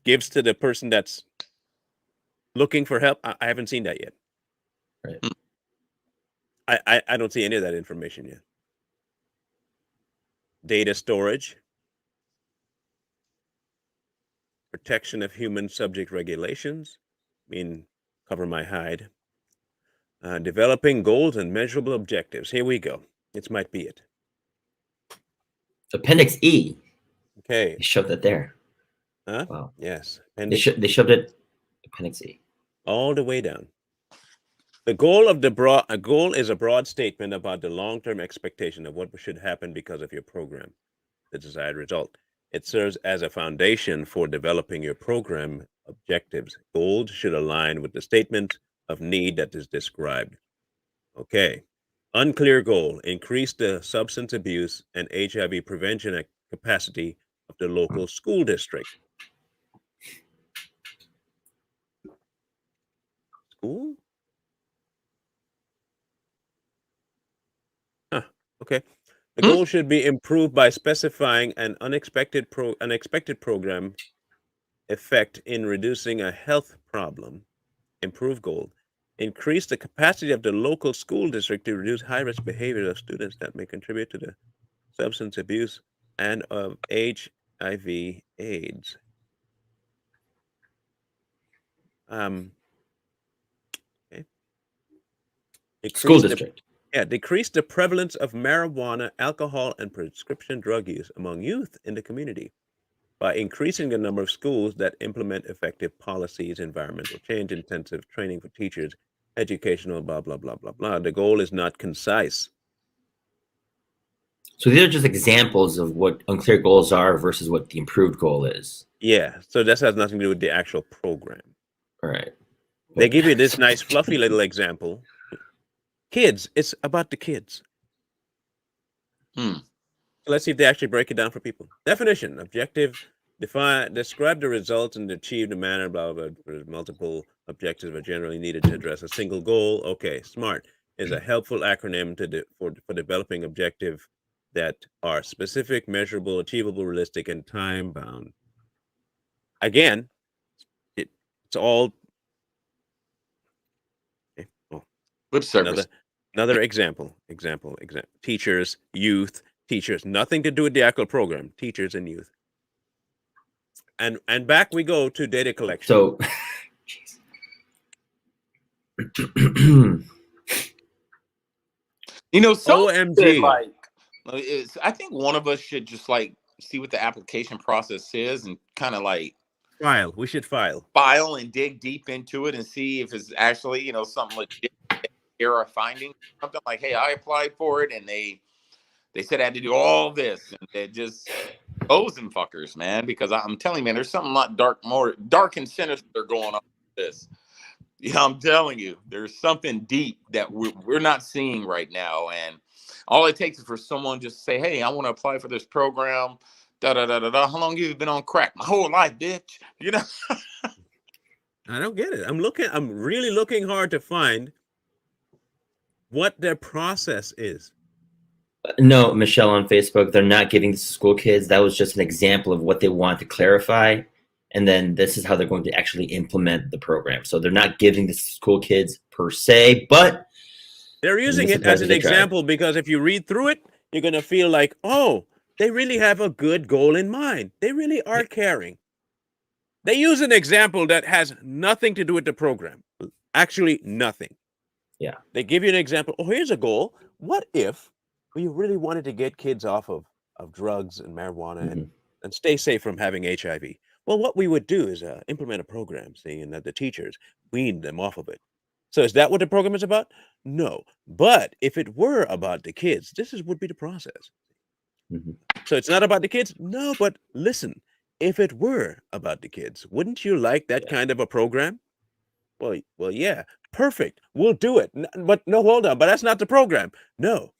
Speaker 1: gives to the person that's looking for help. I haven't seen that yet.
Speaker 2: Right.
Speaker 1: I don't see any of that information yet. Data storage, protection of human subject regulations, cover my hide. Developing goals and measurable objectives. Here we go. This might be it.
Speaker 2: Appendix E.
Speaker 1: Okay.
Speaker 2: They shoved it there.
Speaker 1: Huh?
Speaker 2: Wow.
Speaker 1: Yes.
Speaker 2: They shoved it. Appendix E.
Speaker 1: All the way down. The goal of a goal is a broad statement about the long-term expectation of what should happen because of your program. the desired result. It serves as a foundation for developing your program objectives. Goals should align with the statement of need that is described. Okay. Unclear goal: increase the substance abuse and HIV prevention capacity of the local school district. School? Huh. Okay. The goal should be improved by specifying an unexpected program effect in reducing a health problem. Improve goal: increase the capacity of the local school district to reduce high-risk behavior of students that may contribute to the substance abuse and of HIV/AIDS. Okay.
Speaker 2: School district.
Speaker 1: Decrease the prevalence of marijuana, alcohol, and prescription drug use among youth in the community by increasing the number of schools that implement effective policies, environmental change, intensive training for teachers, educational, blah, blah, blah, blah, blah. The goal is not concise.
Speaker 2: So these are just examples of what unclear goals are versus what the improved goal is.
Speaker 1: Yeah, so this has nothing to do with the actual program.
Speaker 2: All right.
Speaker 1: They give you this nice, fluffy little example. Kids, it's about the kids. Let's see if they actually break it down for people. Definition: objective, describe the results and achieve the manner, blah, blah, blah. Multiple objectives are generally needed to address a single goal. Okay, SMART is a helpful acronym for developing objectives that are specific, measurable, achievable, realistic, and time-bound. Again, it's all... Okay, well,
Speaker 3: Good service.
Speaker 1: Another example. Teachers, youth, teachers. Nothing to do with the actual program. Teachers and youth. And back we go to data collection.
Speaker 2: So,
Speaker 3: You know, so
Speaker 1: OMG.
Speaker 3: like, I think one of us should just like see what the application process is and kind of like
Speaker 1: file. We should file
Speaker 3: and dig deep into it and see if it's actually, you know, something legit. Error finding something like, hey, I applied for it and they said I had to do all this, and it just goes and fuckers, man. Because I'm telling you, man, there's something a lot more dark and sinister going on with this. Yeah, I'm telling you, there's something deep that we're not seeing right now, and all it takes is for someone just to say, hey, I want to apply for this program. Da da da da da. How long have you been on crack? My whole life, bitch. You know.
Speaker 1: I don't get it. I'm really looking hard to find what their process is.
Speaker 2: No, Michelle, on Facebook, they're not giving this to school kids. That was just an example of what they want to clarify. And then this is how they're going to actually implement the program. So they're not giving this to school kids per se, but
Speaker 1: they're using it as an example because if you read through it, you're going to feel like, oh, they really have a good goal in mind. They really are caring. They use an example that has nothing to do with the program. Actually, nothing.
Speaker 2: Yeah.
Speaker 1: They give you an example. Oh, here's a goal. What if we really wanted to get kids off of drugs and marijuana and stay safe from having HIV? Well, what we would do is implement a program, saying that the teachers weaned them off of it. So is that what the program is about? No. But if it were about the kids, would be the process. So it's not about the kids? No, but listen, if it were about the kids, wouldn't you like that kind of a program? Well, yeah, perfect. We'll do it. But no, hold on. But that's not the program. No.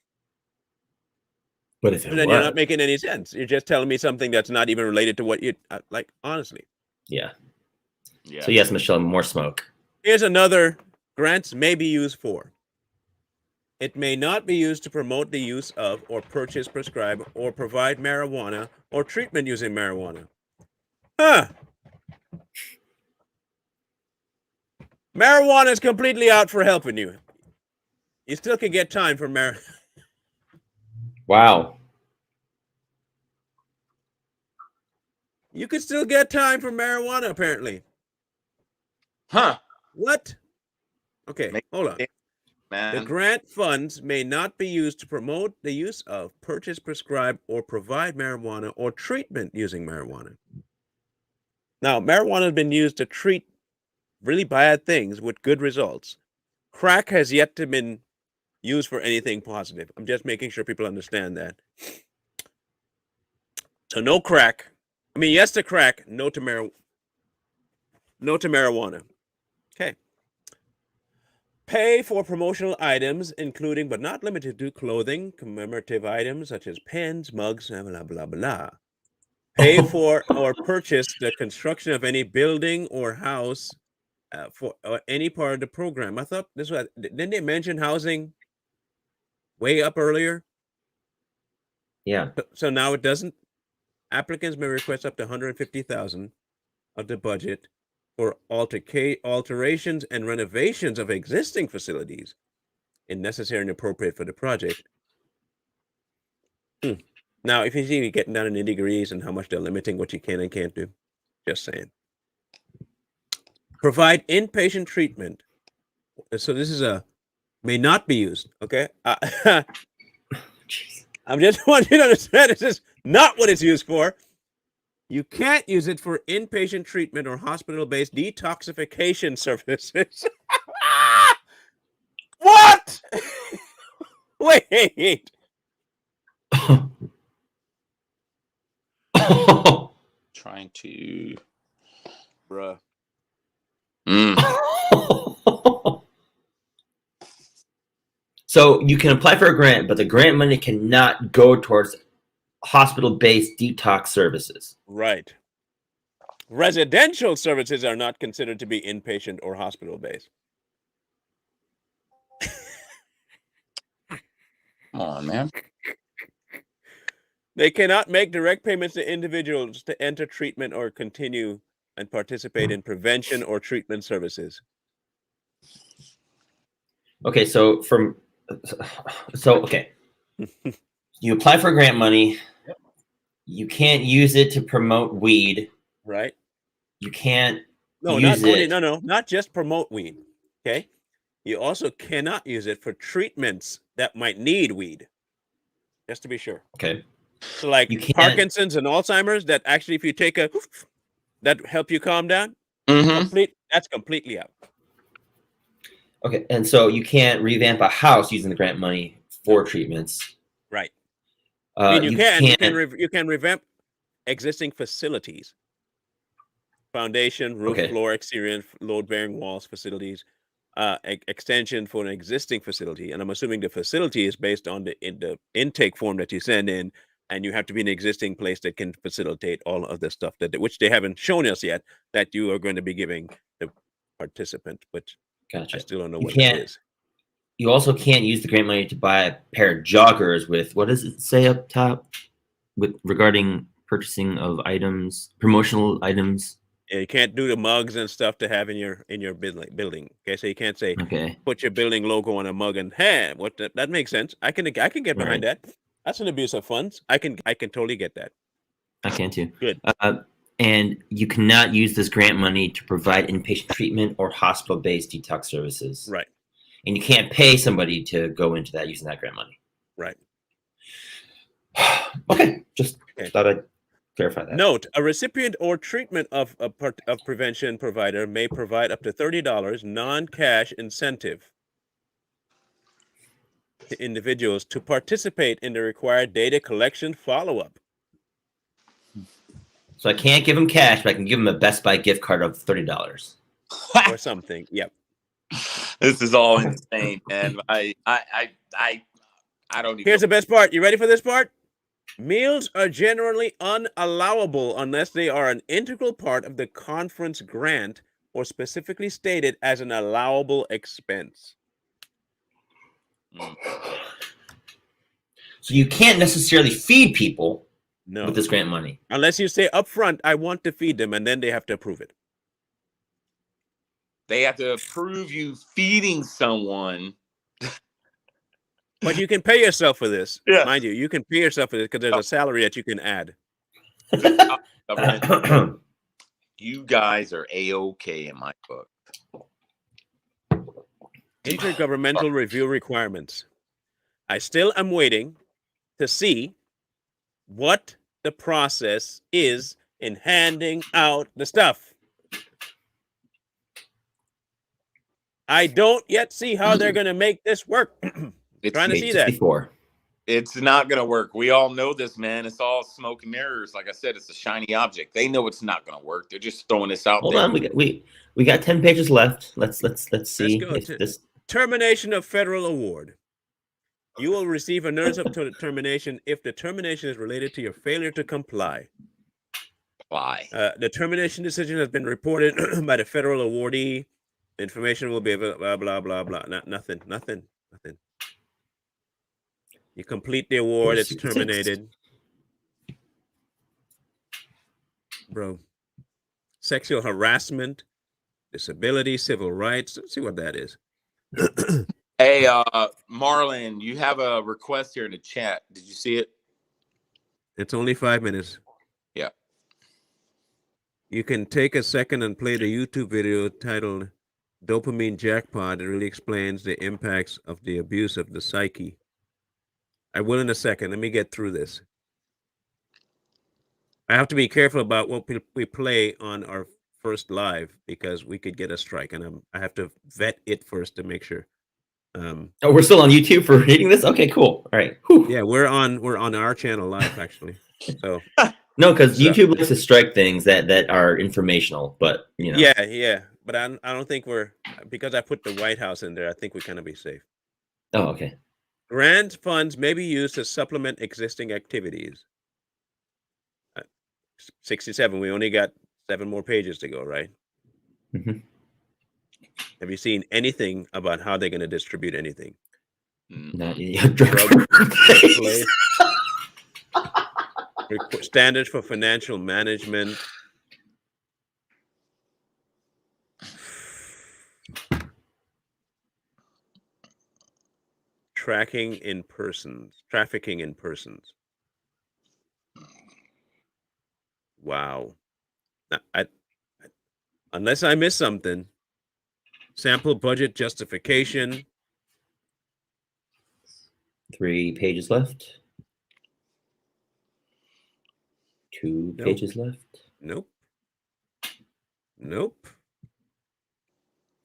Speaker 2: But if it
Speaker 1: then you're not making any sense. You're just telling me something that's not even related to what you like. Honestly.
Speaker 2: Yeah. So yes, Michelle, more smoke.
Speaker 1: Here's another. Grants may be used for. It may not be used to promote the use of or purchase, prescribe, or provide marijuana or treatment using marijuana. Huh. Marijuana is completely out for helping you. You still can get time for marijuana.
Speaker 2: Wow.
Speaker 1: You could still get time for marijuana, apparently.
Speaker 3: Huh.
Speaker 1: What? Okay, hold on.
Speaker 3: Man.
Speaker 1: The grant funds may not be used to promote the use of, purchase, prescribe, or provide marijuana or treatment using marijuana. Now, marijuana has been used to treat really bad things with good results. Crack has yet to been used for anything positive. I'm just making sure people understand that. So no crack. I mean, yes to crack, no to marijuana. Okay. Pay for promotional items, including but not limited to clothing, commemorative items such as pens, mugs, blah, blah, blah, blah. Pay for or purchase the construction of any building or house for any part of the program. I thought this was, didn't they mention housing way up earlier?
Speaker 2: Yeah.
Speaker 1: So now it doesn't. Applicants may request up to 150,000 of the budget for alterations and renovations of existing facilities, if necessary and appropriate for the project. Now, if you see me getting down in the degrees and how much they're limiting what you can and can't do, just saying. Provide inpatient treatment. So this is may not be used. Okay. I'm just want you to understand this is not what it's used for. You can't use it for inpatient treatment or hospital-based detoxification services. What? Wait.
Speaker 3: Trying to.
Speaker 1: Bruh.
Speaker 2: So you can apply for a grant, but the grant money cannot go towards hospital-based detox services.
Speaker 1: Right. Residential services are not considered to be inpatient or hospital-based.
Speaker 3: Come on, man.
Speaker 1: They cannot make direct payments to individuals to enter treatment or continue and participate in prevention or treatment services.
Speaker 2: Okay, so okay. You apply for grant money. You can't use it to promote weed.
Speaker 1: Right.
Speaker 2: You can't
Speaker 1: not just promote weed. Okay. You also cannot use it for treatments that might need weed. Just to be sure.
Speaker 2: Okay.
Speaker 1: So like Parkinson's and Alzheimer's, that actually if you take that help you calm down, that's completely out.
Speaker 2: Okay, and so you can't revamp a house using the grant money for treatments.
Speaker 1: Right. I mean, you can revamp existing facilities. Foundation, roof, floor, exterior, load-bearing walls, facilities, extension for an existing facility. And I'm assuming the facility is based on the intake form that you send in, and you have to be an existing place that can facilitate all of the stuff which they haven't shown us yet that you are going to be giving the participant, which
Speaker 2: gotcha.
Speaker 1: I still don't know what it is.
Speaker 2: You also can't use the grant money to buy a pair of joggers with, what does it say up top regarding purchasing of items, promotional items?
Speaker 1: Yeah, you can't do the mugs and stuff to have in your building. Okay, so you can't say put your building logo on a mug and that makes sense. I can get behind that. That's an abuse of funds. I can totally get that.
Speaker 2: I can too.
Speaker 1: Good.
Speaker 2: And you cannot use this grant money to provide inpatient treatment or hospital-based detox services.
Speaker 1: Right.
Speaker 2: And you can't pay somebody to go into that using that grant money.
Speaker 1: Right.
Speaker 2: Okay. Just thought I'd clarify that.
Speaker 1: Note, a recipient or treatment of prevention provider may provide up to $30 non-cash incentive to individuals to participate in the required data collection follow-up.
Speaker 2: So I can't give them cash, but I can give them a Best Buy gift card of $30
Speaker 1: or something. Yep.
Speaker 3: This is all insane, man. I don't even.
Speaker 1: Here's the best part. You ready for this part? Meals are generally unallowable unless they are an integral part of the conference grant or specifically stated as an allowable expense.
Speaker 2: So you can't necessarily feed people
Speaker 1: with
Speaker 2: this grant money.
Speaker 1: Unless you say up front, I want to feed them, and then they have to approve it.
Speaker 3: They have to approve you feeding someone.
Speaker 1: But you can pay yourself for this.
Speaker 3: Yeah.
Speaker 1: Mind you, you can pay yourself for this because there's a salary that you can add.
Speaker 3: You guys are A-OK in my book.
Speaker 1: Intergovernmental review requirements. I still am waiting to see what the process is in handing out the stuff. I don't yet see how they're going to make this work. Trying to see that.
Speaker 3: It's not going to work. We all know this, man. It's all smoke and mirrors. Like I said, it's a shiny object. They know it's not going to work. They're just throwing this out
Speaker 2: Hold
Speaker 3: there.
Speaker 2: on, we got 10 pages left. Let's see
Speaker 1: go
Speaker 2: if
Speaker 1: to
Speaker 2: this.
Speaker 1: termination of federal award. You will receive a notice of termination if the termination is related to your failure to comply. The termination decision has been reported by the federal awardee. Information will be available, blah, blah, blah, blah. Nothing. You complete the award, it's terminated. Bro. Sexual harassment, disability, civil rights. Let's see what that is.
Speaker 3: Hey, Marlon, you have a request here in the chat. Did you see it?
Speaker 1: It's only 5 minutes.
Speaker 3: Yeah.
Speaker 1: You can take a second and play the YouTube video titled Dopamine Jackpot. It really explains the impacts of the abuse of the psyche. I will in a second. Let me get through this. I have to be careful about what we play on our first live because we could get a strike, and I have to vet it first to make sure.
Speaker 2: Oh, we're still on YouTube for reading this. Okay, cool. All right. Whew.
Speaker 1: Yeah, we're on our channel live actually. So
Speaker 2: no, because YouTube likes to strike things that are informational, but you know.
Speaker 1: Yeah. But I don't think we're, because I put the White House in there. I think we kind of be safe.
Speaker 2: Oh, okay.
Speaker 1: Grant funds may be used to supplement existing activities. 67. We only got 7 more pages to go, right?
Speaker 2: Mm-hmm.
Speaker 1: Have you seen anything about how they're going to distribute anything?
Speaker 2: Not
Speaker 1: standards for financial management. Trafficking in persons. Wow. Unless I missed something. Sample budget justification.
Speaker 2: 3 pages left. 2 pages left.
Speaker 1: Nope.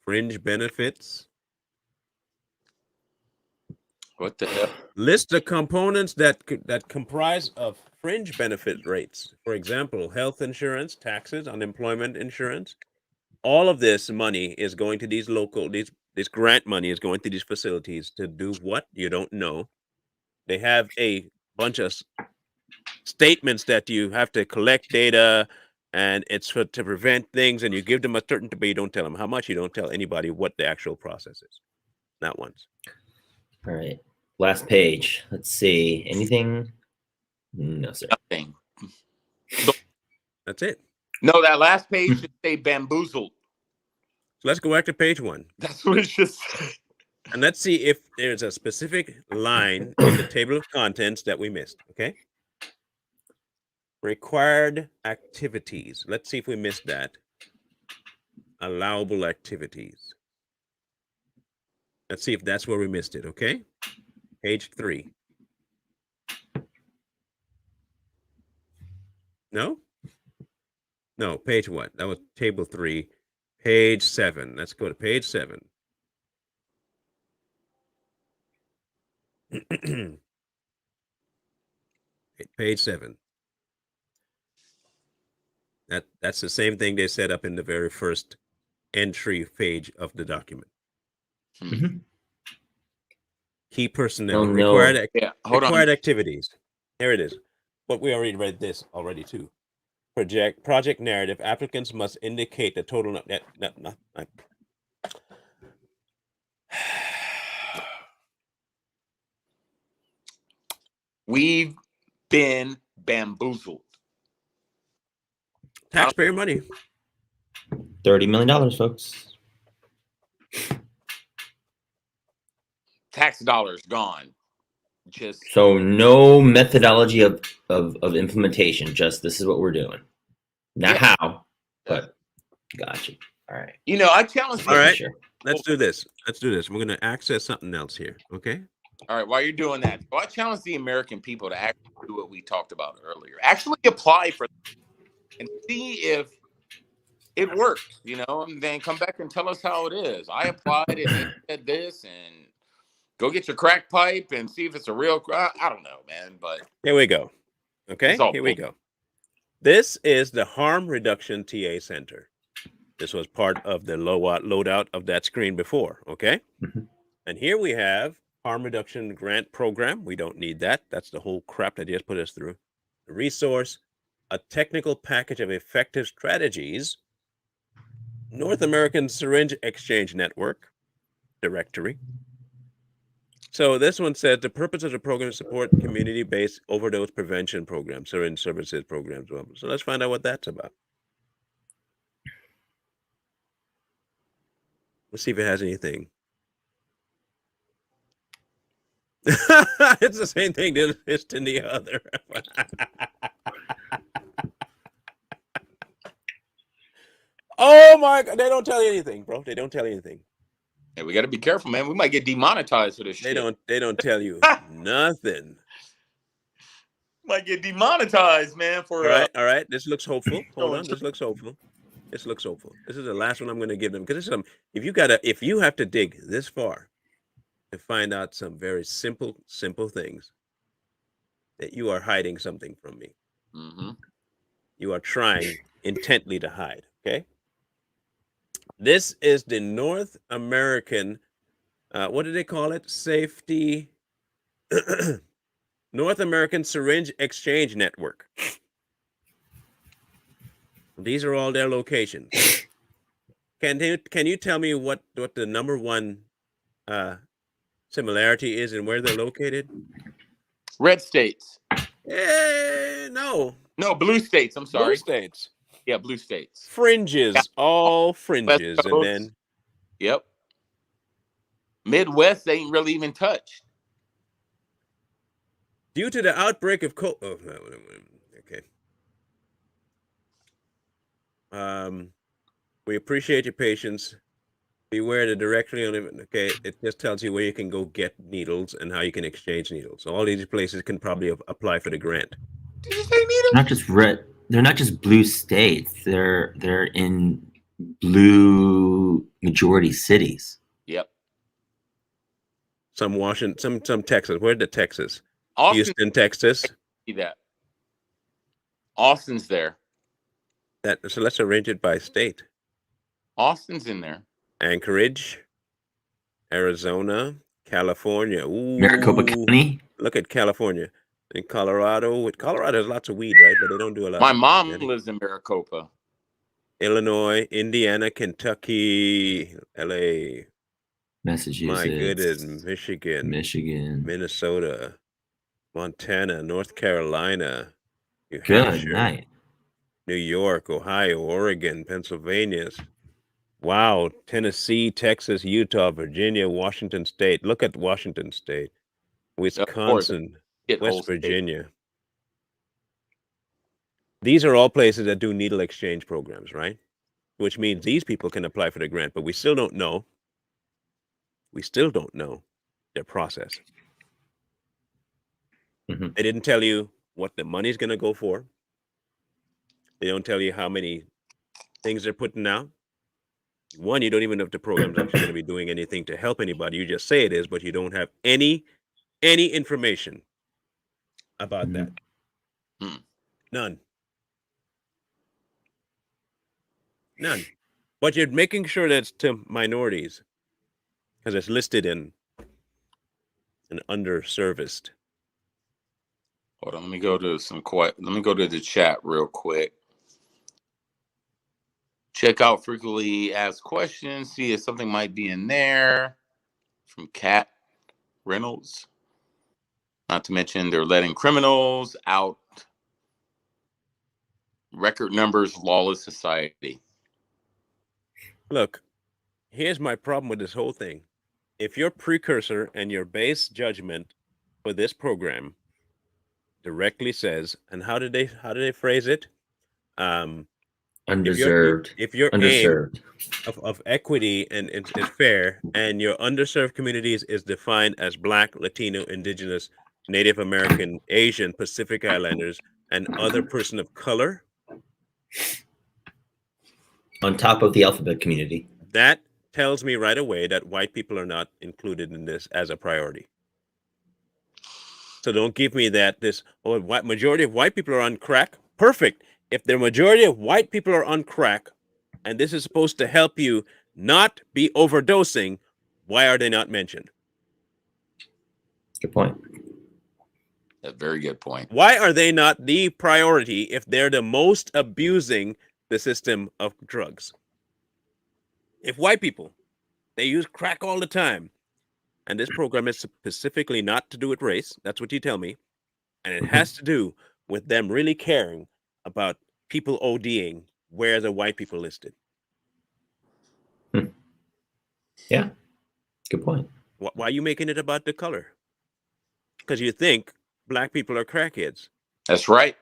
Speaker 1: Fringe benefits.
Speaker 3: What the hell?
Speaker 1: List the components that comprise of fringe benefit rates. For example, health insurance, taxes, unemployment insurance. All of this money is going to these this grant money is going to these facilities to do what? You don't know. They have a bunch of statements that you have to collect data, and it's to prevent things, and you give them a certainty, but you don't tell them how much. You don't tell anybody what the actual process is. Not once.
Speaker 2: All right. Last page. Let's see. Anything? No, sir.
Speaker 3: Nothing.
Speaker 1: That's it.
Speaker 3: No, that last page should say bamboozled.
Speaker 1: So let's go back to page 1.
Speaker 3: That's what it should say.
Speaker 1: And let's see if there's a specific line in the table of contents that we missed. Okay. Required activities. Let's see if we missed that. Allowable activities. Let's see if that's where we missed it. Okay. Page 3. No, page what? That was table 3. Page 7. Let's go to page 7. Page 7. That's the same thing they set up in the very first entry page of the document.
Speaker 2: Mm-hmm.
Speaker 1: Key personnel.
Speaker 2: Oh,
Speaker 1: required
Speaker 3: no.
Speaker 1: Activities. There it is. But we already read this already too. Project narrative. Applicants must indicate the total.
Speaker 3: We've been bamboozled.
Speaker 1: Taxpayer money.
Speaker 2: $30 million, folks.
Speaker 3: Tax dollars gone. Just
Speaker 2: so no methodology of implementation. Just this is what we're doing. Not how, but gotcha. All right.
Speaker 3: You know, I challenge.
Speaker 1: All right. Sure. Let's do this. We're going to access something else here. Okay.
Speaker 3: All right. While you're doing that, I challenge the American people to actually do what we talked about earlier. Actually apply for and see if it works, you know, and then come back and tell us how it is. I applied and it said this, and Go get your crack pipe and see if it's a real. I don't know, man, but
Speaker 1: Here we go. Okay,
Speaker 3: It's all
Speaker 1: here we
Speaker 3: bull-
Speaker 1: go. This is the Harm Reduction TA Center. This was part of the loadout of that screen before, okay?
Speaker 2: Mhm.
Speaker 1: And here we have Harm Reduction Grant Program. We don't need that. That's the whole crap that just put us through. The resource, a technical package of effective strategies, North American Syringe Exchange Network, directory. So this one says the purpose of the program is to support community-based overdose prevention programs, syringe services programs. So let's find out what that's about. Let's see if it has anything. It's the same thing that it's in the other. Oh my God! They don't tell you anything, bro. They don't tell you anything.
Speaker 3: Hey, we got to be careful, man. We might get demonetized for this
Speaker 1: They
Speaker 3: shit.
Speaker 1: They don't tell you nothing.
Speaker 3: Might get demonetized, man. For
Speaker 1: All right. This looks hopeful. Hold on. This looks hopeful. This looks hopeful. This is the last one I'm going to give them because if you have to dig this far to find out some very simple things, that you are hiding something from me.
Speaker 3: Mhm.
Speaker 1: You are trying intently to hide. Okay. This is the North American, what do they call it? Safety, North American Syringe Exchange Network. These are all their locations. Can you tell me what the number one similarity is and where they're located?
Speaker 3: Red states.
Speaker 1: No.
Speaker 3: No, blue states. I'm sorry.
Speaker 1: Blue states.
Speaker 3: Yeah, blue states.
Speaker 1: Fringes, all fringes,
Speaker 3: West
Speaker 1: and
Speaker 3: Coast.
Speaker 1: then
Speaker 3: Yep. Midwest ain't really even touched.
Speaker 1: due to the outbreak of COVID. Oh, no, okay. We appreciate your patience. Beware the directory on it. Okay, it just tells you where you can go get needles and how you can exchange needles. So all these places can probably apply for the grant.
Speaker 3: Did you say needle?
Speaker 2: Not just red. They're not just blue states. They're in blue majority cities.
Speaker 3: Yep.
Speaker 1: Some Washington, some Texas. Where's the Texas?
Speaker 3: Austin,
Speaker 1: Houston, Texas.
Speaker 3: see that. Austin's there.
Speaker 1: So let's arrange it by state.
Speaker 3: Austin's in there.
Speaker 1: Anchorage, Arizona, California. Ooh,
Speaker 2: Maricopa County.
Speaker 1: Look at California. In Colorado. Colorado has lots of weed, right? But they don't do a lot.
Speaker 3: My
Speaker 1: of
Speaker 3: mom
Speaker 1: weed.
Speaker 3: lives in Maricopa.
Speaker 1: Illinois, Indiana, Kentucky, LA.
Speaker 2: Massachusetts.
Speaker 1: My goodness,
Speaker 2: Michigan.
Speaker 1: Minnesota, Montana, North Carolina, New
Speaker 2: Good
Speaker 1: Hampshire,
Speaker 2: night.
Speaker 1: New York, Ohio, Oregon, Pennsylvania. Wow, Tennessee, Texas, Utah, Virginia, Washington State. Look at Washington State, Wisconsin, West Virginia. These are all places that do needle exchange programs, right? Which means these people can apply for the grant, but we still don't know. We still don't know their process.
Speaker 2: Mhm.
Speaker 1: They didn't tell you what the money's going to go for. They don't tell you how many things they're putting out. One, you don't even know if the program's actually going to be doing anything to help anybody. You just say it is, but you don't have any information about that.
Speaker 3: Hmm.
Speaker 1: None. But you're making sure that it's to minorities because it's listed in an underserviced.
Speaker 3: Hold on, let me go to the chat real quick. Check out frequently asked questions. See if something might be in there from Kat Reynolds. Not to mention they're letting criminals out. Record numbers, lawless society.
Speaker 1: Look, here's my problem with this whole thing. If your precursor and your base judgment for this program directly says, and how did they phrase it?
Speaker 2: Underserved.
Speaker 1: If your
Speaker 2: Underserved.
Speaker 1: aim of equity and is fair, and your underserved communities is defined as Black, Latino, Indigenous, Native American, Asian, Pacific Islanders, and other person of color,
Speaker 2: On top of the alphabet community.
Speaker 1: that tells me right away that white people are not included in this as a priority. So don't give me this majority of white people are on crack. Perfect. If the majority of white people are on crack, and this is supposed to help you not be overdosing, why are they not mentioned?
Speaker 2: Good point.
Speaker 3: A very good point.
Speaker 1: Why are they not the priority if they're the most abusing the system of drugs? If white people, they use crack all the time, and this program is specifically not to do with race, that's what you tell me, and it has to do with them really caring about people ODing, where are the white people listed?
Speaker 2: Yeah, good point.
Speaker 1: Why are you making it about the color? Because you think black people are crackheads.
Speaker 3: That's right.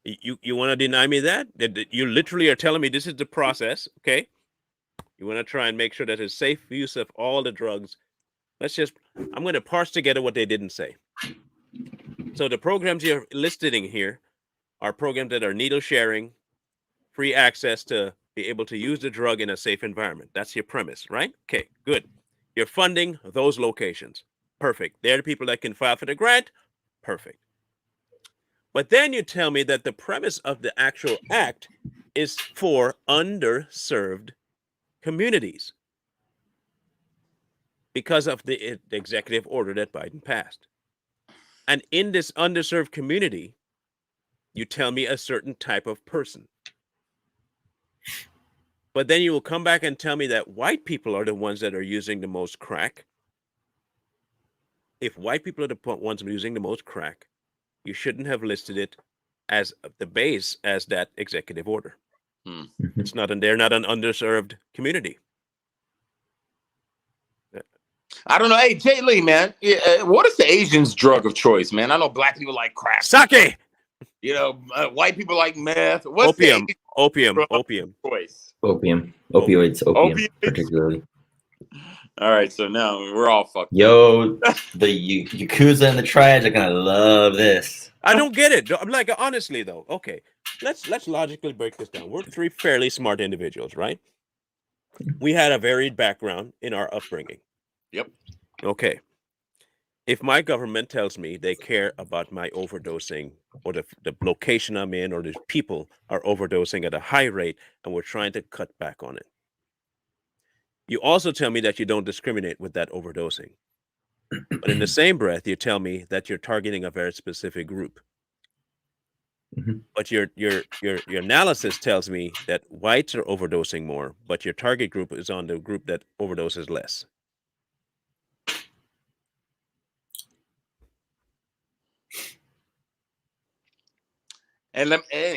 Speaker 1: You want to deny me that? You literally are telling me this is the process, okay? You want to try and make sure that it's safe use of all the drugs. I'm going to parse together what they didn't say. So the programs you're listed in here are programs that are needle sharing, free access to be able to use the drug in a safe environment. That's your premise, right? Okay, good. You're funding those locations. Perfect. They're the people that can file for the grant. Perfect. But then you tell me that the premise of the actual act is for underserved communities because of the executive order that Biden passed. And in this underserved community, you tell me a certain type of person. But then you will come back and tell me that white people are the ones that are using the most crack. If white people are the ones using the most crack, you shouldn't have listed it as the base as that executive order. It's not, and they're not an underserved community.
Speaker 3: I don't know. Hey, Jay Lee, man, what is the Asians' drug of choice, man? I know black people like crack.
Speaker 1: Sake.
Speaker 3: You know, white people like meth.
Speaker 1: What's opium? Opium.
Speaker 2: Choice? Opioids, particularly.
Speaker 3: All right, so now we're all fucked.
Speaker 2: Yo, the Yakuza and the Triads are gonna love this.
Speaker 1: I don't get it. I'm like, honestly though. Okay, let's logically break this down. We're three fairly smart individuals, right? We had a varied background in our upbringing.
Speaker 3: Yep.
Speaker 1: Okay. If my government tells me they care about my overdosing or the location I'm in or the people are overdosing at a high rate and we're trying to cut back on it. You also tell me that you don't discriminate with that overdosing. But in the same breath, you tell me that you're targeting a very specific group. But your analysis tells me that whites are overdosing more, but your target group is on the group that overdoses less.
Speaker 3: And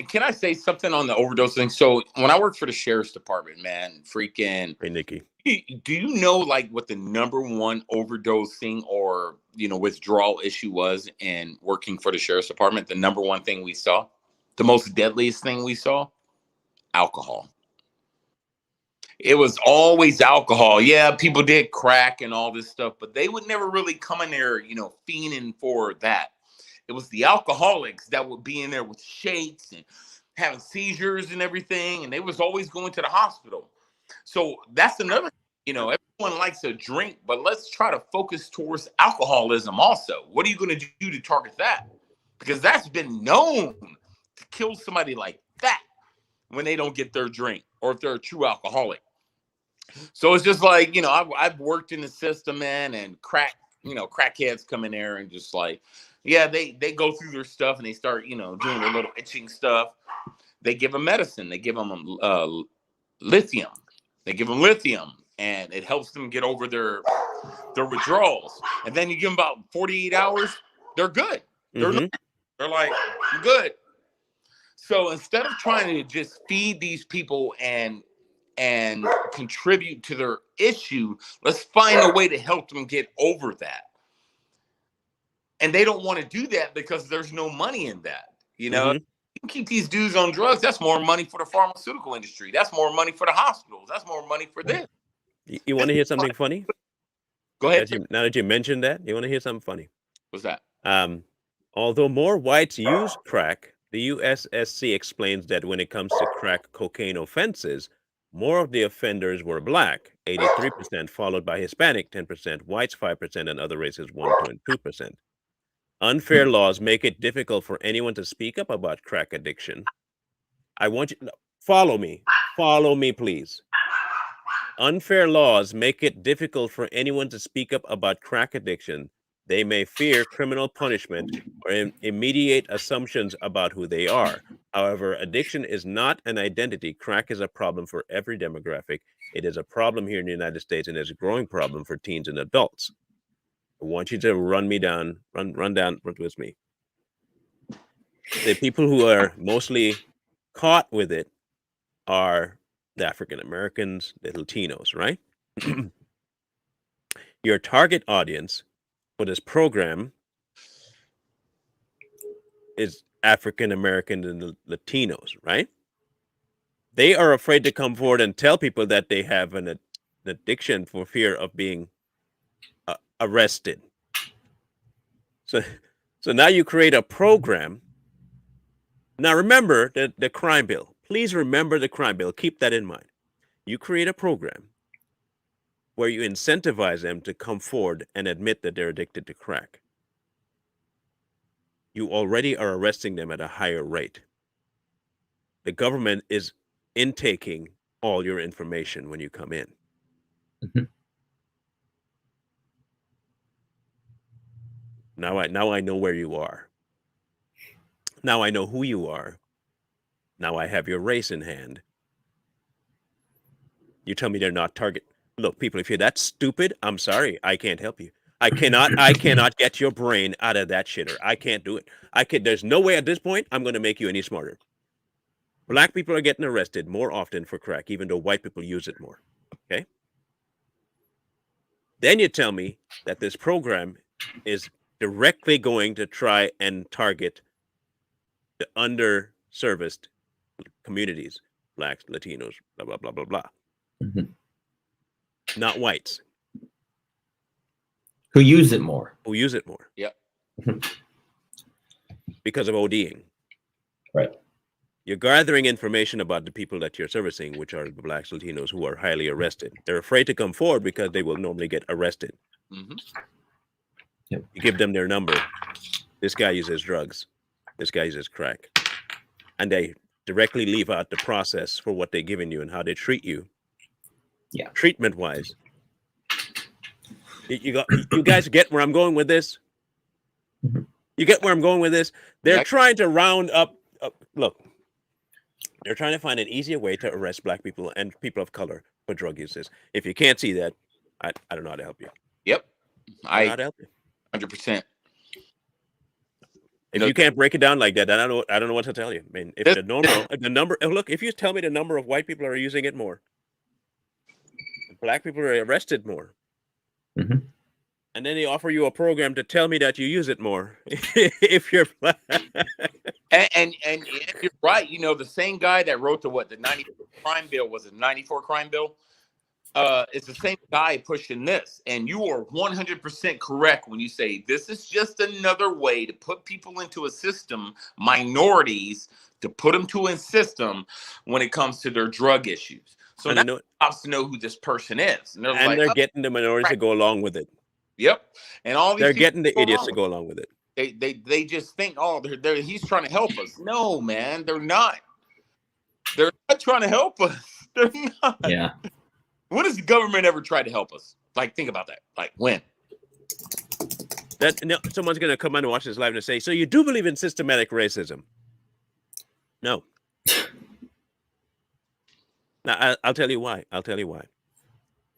Speaker 3: can I say something on the overdosing? So when I worked for the sheriff's department, man, freaking.
Speaker 1: Hey, Nikki.
Speaker 3: Do you know like what the number one overdosing or withdrawal issue was in working for the sheriff's department? The number one thing we saw, the most deadliest thing we saw, alcohol. It was always alcohol. Yeah, people did crack and all this stuff, but they would never really come in there, fiending for that. It was the alcoholics that would be in there with shakes and having seizures and everything, and they was always going to the hospital. So that's another, everyone likes a drink, but let's try to focus towards alcoholism also. What are you going to do to target that? Because that's been known to kill somebody like that when they don't get their drink or if they're a true alcoholic. So it's just like, I've worked in the system, man, and crackheads come in there and just like, yeah, they go through their stuff and they start, doing their little itching stuff. They give them medicine. They give them lithium. They give them lithium, and it helps them get over their withdrawals. And then you give them about 48 hours, they're good. They're like, good. So instead of trying to just feed these people and contribute to their issue, let's find a way to help them get over that. And they don't want to do that because there's no money in that. You can keep these dudes on drugs. That's more money for the pharmaceutical industry. That's more money for the hospitals. That's more money for this.
Speaker 1: You want to hear something funny?
Speaker 3: Go ahead.
Speaker 1: Now that you mentioned that, you want to hear something funny?
Speaker 3: What's that?
Speaker 1: Although more whites use crack, the USSC explains that when it comes to crack cocaine offenses, More of the offenders were black, 83%, followed by Hispanic, 10%, whites, 5%, and other races, 1, 2, and 2%. Unfair laws make it difficult for anyone to speak up about crack addiction. I want you follow me, please. Unfair laws make it difficult for anyone to speak up about crack addiction. They may fear criminal punishment or immediate assumptions about who they are. However, addiction is not an identity. Crack is a problem for every demographic. It is a problem here in the United States, and it's a growing problem for teens and adults. I want you to run with me. The people who are mostly caught with it are the African Americans, the Latinos, right? Your target audience for this program is African American and Latinos, right? They are afraid to come forward and tell people that they have an addiction for fear of being arrested. So now you create a program. Now remember the crime bill. Please remember the crime bill. Keep that in mind. You create a program where you incentivize them to come forward and admit that they're addicted to crack. You already are arresting them at a higher rate. The government is intaking all your information when you come in.
Speaker 2: Mhm.
Speaker 1: Now I know where you are. Now I know who you are. Now I have your race in hand. You tell me they're not target. Look, people, if you're that stupid, I'm sorry. I can't help you. I cannot get your brain out of that shitter. I can't do it. There's no way at this point I'm going to make you any smarter. Black people are getting arrested more often for crack, even though white people use it more. Okay. Then you tell me that this program is directly going to try and target the underserviced communities, blacks, Latinos, blah, blah, blah, blah, blah.
Speaker 2: Mhm.
Speaker 1: Not whites.
Speaker 2: Who use it more?
Speaker 1: Who use it more.
Speaker 3: Yep.
Speaker 1: Because of ODing.
Speaker 2: Right.
Speaker 1: You're gathering information about the people that you're servicing, which are the blacks, Latinos, who are highly arrested. They're afraid to come forward because they will normally get arrested.
Speaker 3: Mm-hmm.
Speaker 2: Yep.
Speaker 1: You give them their number. This guy uses drugs. This guy uses crack. And they directly leave out the process for what they're giving you and how they treat you.
Speaker 2: Yeah.
Speaker 1: Treatment-wise. You guys get where I'm going with this?
Speaker 2: Mhm.
Speaker 1: You get where I'm going with this? They're
Speaker 3: Yeah.
Speaker 1: trying to round up. Look, they're trying to find an easier way to arrest black people and people of color for drug uses. If you can't see that, I don't know how to help you.
Speaker 3: Yep.
Speaker 1: I don't know how to help you.
Speaker 3: 100%.
Speaker 1: If
Speaker 3: No.
Speaker 1: you can't break it down like that, then I don't know what to tell you. I mean, if the number, look, if you tell me the number of white people are using it more, black people are arrested more,
Speaker 2: Mhm.
Speaker 1: and then they offer you a program to tell me that you use it more, if you're black.
Speaker 3: And you're right. You know, the same guy that wrote the 94 crime bill, was it 94 crime bill? It's the same guy pushing this. And you are 100% correct when you say this is just another way to put people into a system, minorities, to put them to a system when it comes to their drug issues. So
Speaker 1: And
Speaker 3: now
Speaker 1: you know-
Speaker 3: cops to know who this person is. And they're
Speaker 1: and
Speaker 3: like,
Speaker 1: they're
Speaker 3: oh,
Speaker 1: getting the minorities to go along with it.
Speaker 3: yep. And all these
Speaker 1: They're
Speaker 3: people
Speaker 1: getting the
Speaker 3: go
Speaker 1: idiots
Speaker 3: along
Speaker 1: to go along with it.
Speaker 3: They just think, oh, he's trying to help us. No, man, they're not. They're not trying to help us. They're not.
Speaker 2: Yeah.
Speaker 3: When has the government ever tried to help us? Like, think about that. Like, when?
Speaker 1: Someone's going to come on and watch this live and say, so you do believe in systematic racism? No. Now, I'll tell you why.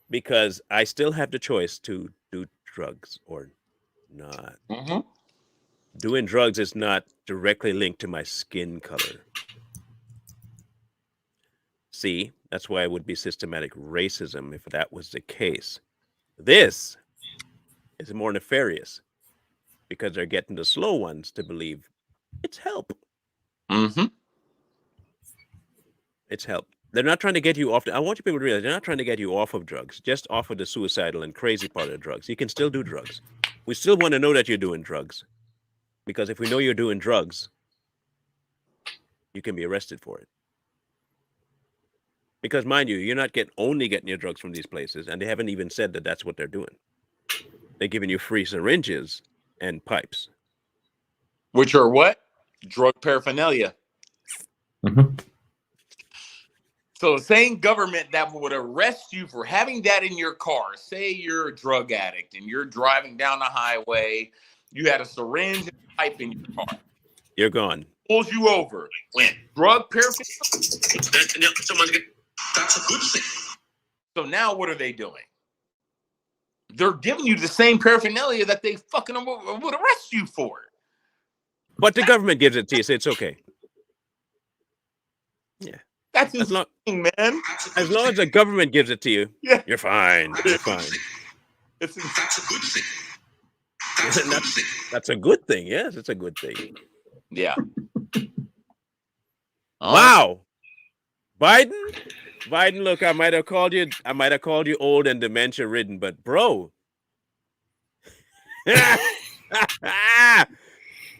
Speaker 1: Because I still have the choice to do drugs or not.
Speaker 3: Mm-hmm.
Speaker 1: Doing drugs is not directly linked to my skin color. See, that's why it would be systematic racism if that was the case. This is more nefarious because they're getting the slow ones to believe it's help.
Speaker 3: Mm-hmm.
Speaker 1: It's help. They're not trying to get you off. I want you people to realize they're not trying to get you off of drugs, just off of the suicidal and crazy part of drugs. You can still do drugs. We still want to know that you're doing drugs. Because if we know you're doing drugs, you can be arrested for it. Because mind you, you're not only getting your drugs from these places, and they haven't even said that that's what they're doing. They're giving you free syringes and pipes.
Speaker 3: Which are what? Drug paraphernalia.
Speaker 2: Mm-hmm.
Speaker 3: So the same government that would arrest you for having that in your car, say you're a drug addict and you're driving down the highway, you had a syringe and a pipe in your car.
Speaker 1: You're gone.
Speaker 3: Pulls you over. When drug paraphernalia.
Speaker 4: That's a good thing.
Speaker 3: So now what are they doing? They're giving you the same paraphernalia that they fucking would arrest you for.
Speaker 1: But the government gives it to you, so it's okay. Yeah.
Speaker 3: That's
Speaker 1: As long,
Speaker 3: insane, man.
Speaker 1: as long as the government gives it to you,
Speaker 3: Yeah.
Speaker 1: you're fine. You're fine.
Speaker 3: It's insane.
Speaker 4: That's a good thing. That's a good thing.
Speaker 1: That's a good thing. Yes, it's a good thing.
Speaker 3: Yeah.
Speaker 1: Wow. Biden, look, I might have called you old and dementia ridden, but bro.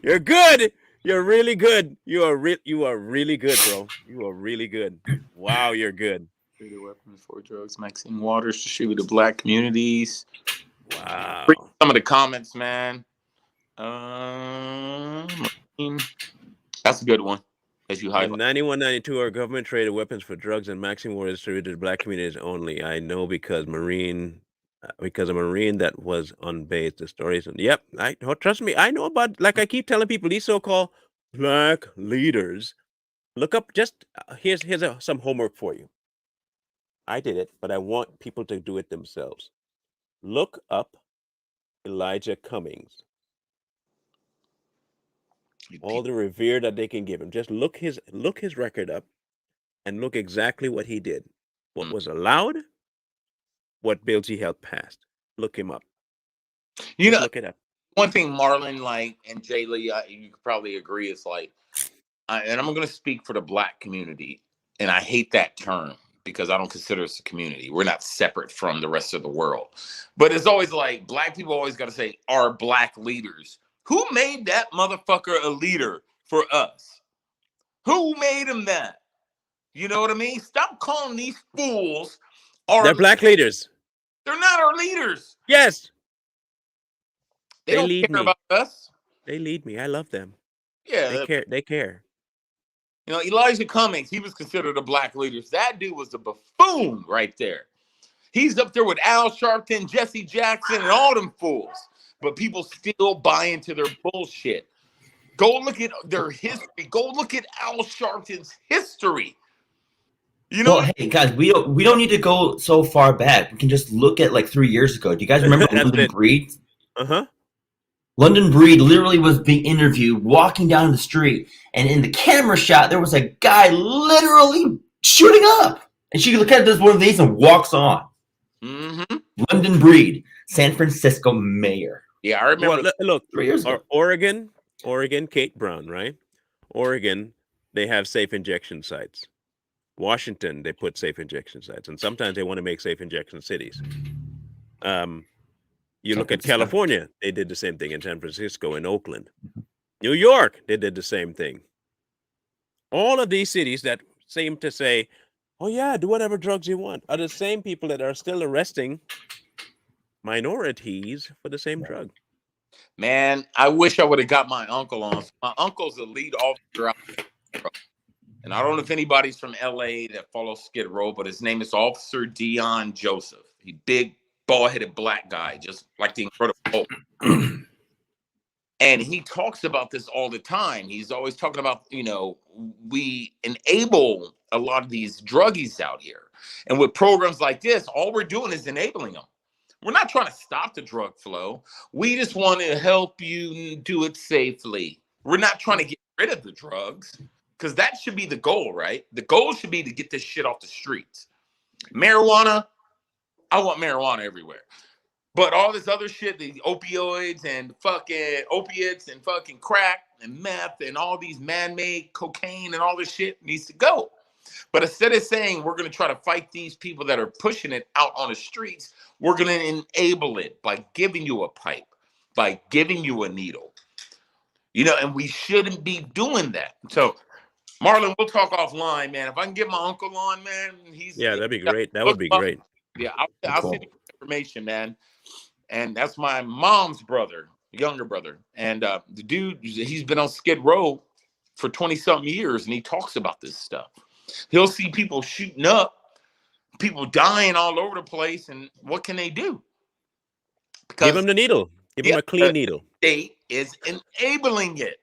Speaker 1: You're good. You're really good. You are really good, bro. You are really good. Wow, you're good.
Speaker 3: Weapons for drugs, Maxine Waters distributed to black communities.
Speaker 1: Wow.
Speaker 3: Some of the comments, man. That's a good one. As you
Speaker 1: In
Speaker 3: highlight.
Speaker 1: 91-92, our government traded weapons for drugs and Maxine were distributed to black communities only. I know because a Marine that was on base. The stories. Yep. Trust me. I know about, like I keep telling people, these so-called black leaders. Look up, here's some homework for you. I did it, but I want people to do it themselves. Look up Elijah Cummings. All the revere that they can give him. Just look his record up and look exactly what he did. What was allowed, what bills he helped passed. Look him up.
Speaker 3: You know,
Speaker 1: look it up.
Speaker 3: One thing Marlon, like, and Jay Lee, you could probably agree, is like, and I'm going to speak for the black community, and I hate that term because I don't consider us a community. We're not separate from the rest of the world. But it's always like, black people always got to say, our black leaders. Who made that motherfucker a leader for us? Who made him that? You know what I mean? Stop calling these fools
Speaker 1: They're black leaders.
Speaker 3: They're not our leaders.
Speaker 1: Yes.
Speaker 3: They don't
Speaker 1: lead
Speaker 3: care
Speaker 1: me.
Speaker 3: about us.
Speaker 1: They lead me. I love them.
Speaker 3: Yeah.
Speaker 1: They care.
Speaker 3: You know, Elijah Cummings, he was considered a black leader. That dude was a buffoon right there. He's up there with Al Sharpton, Jesse Jackson, and all them fools. But people still buy into their bullshit. Go look at their history. Go look at Al Sharpton's history. You know,
Speaker 2: well, hey guys, we don't need to go so far back. We can just look at like 3 years ago. Do you guys remember London Breed?
Speaker 1: Uh-huh.
Speaker 2: London Breed literally was being interviewed, walking down the street, and in the camera shot, there was a guy literally shooting up. And she looked at this one of these and walks on.
Speaker 3: Mm-hmm.
Speaker 2: London Breed, San Francisco mayor.
Speaker 3: Yeah, I remember.
Speaker 1: Well, look,
Speaker 2: 3 years ago.
Speaker 1: Oregon, Kate Brown, right? Oregon, they have safe injection sites. Washington, they put safe injection sites, and sometimes they want to make safe injection cities. You look at California, they did the same thing in San Francisco, in Oakland. New York, they did the same thing. All of these cities that seem to say, oh yeah, do whatever drugs you want, are the same people that are still arresting minorities for the same drug.
Speaker 3: Man, I wish I would have got my uncle on. My uncle's the lead officer out there. And I don't know if anybody's from LA that follows Skid Row, but his name is Officer Dion Joseph. He big, bald-headed black guy, just like the Incredible Hulk. And he talks about this all the time. He's always talking about, you know, we enable a lot of these druggies out here. And with programs like this, all we're doing is enabling them. We're not trying to stop the drug flow. We just want to help you do it safely. We're not trying to get rid of the drugs, because that should be the goal, right? The goal should be to get this shit off the streets. Marijuana, I want marijuana everywhere. But all this other shit, the opioids and fucking opiates and fucking crack and meth and all these man-made cocaine and all this shit needs to go. But instead of saying we're going to try to fight these people that are pushing it out on the streets, we're going to enable it by giving you a pipe, by giving you a needle. You know, and we shouldn't be doing that. So Marlon, we'll talk offline, man. If I can get my uncle on, man,
Speaker 1: that'd be great. That would be great.
Speaker 3: Yeah, I'll
Speaker 2: Cool.
Speaker 3: send you information, man. And that's my mom's brother, younger brother. And the dude, he's been on Skid Row for 20-something years, and he talks about this stuff. He'll see people shooting up, people dying all over the place, and what can they do? Because
Speaker 1: Give him the needle. Give him a clean needle.
Speaker 3: state is enabling it.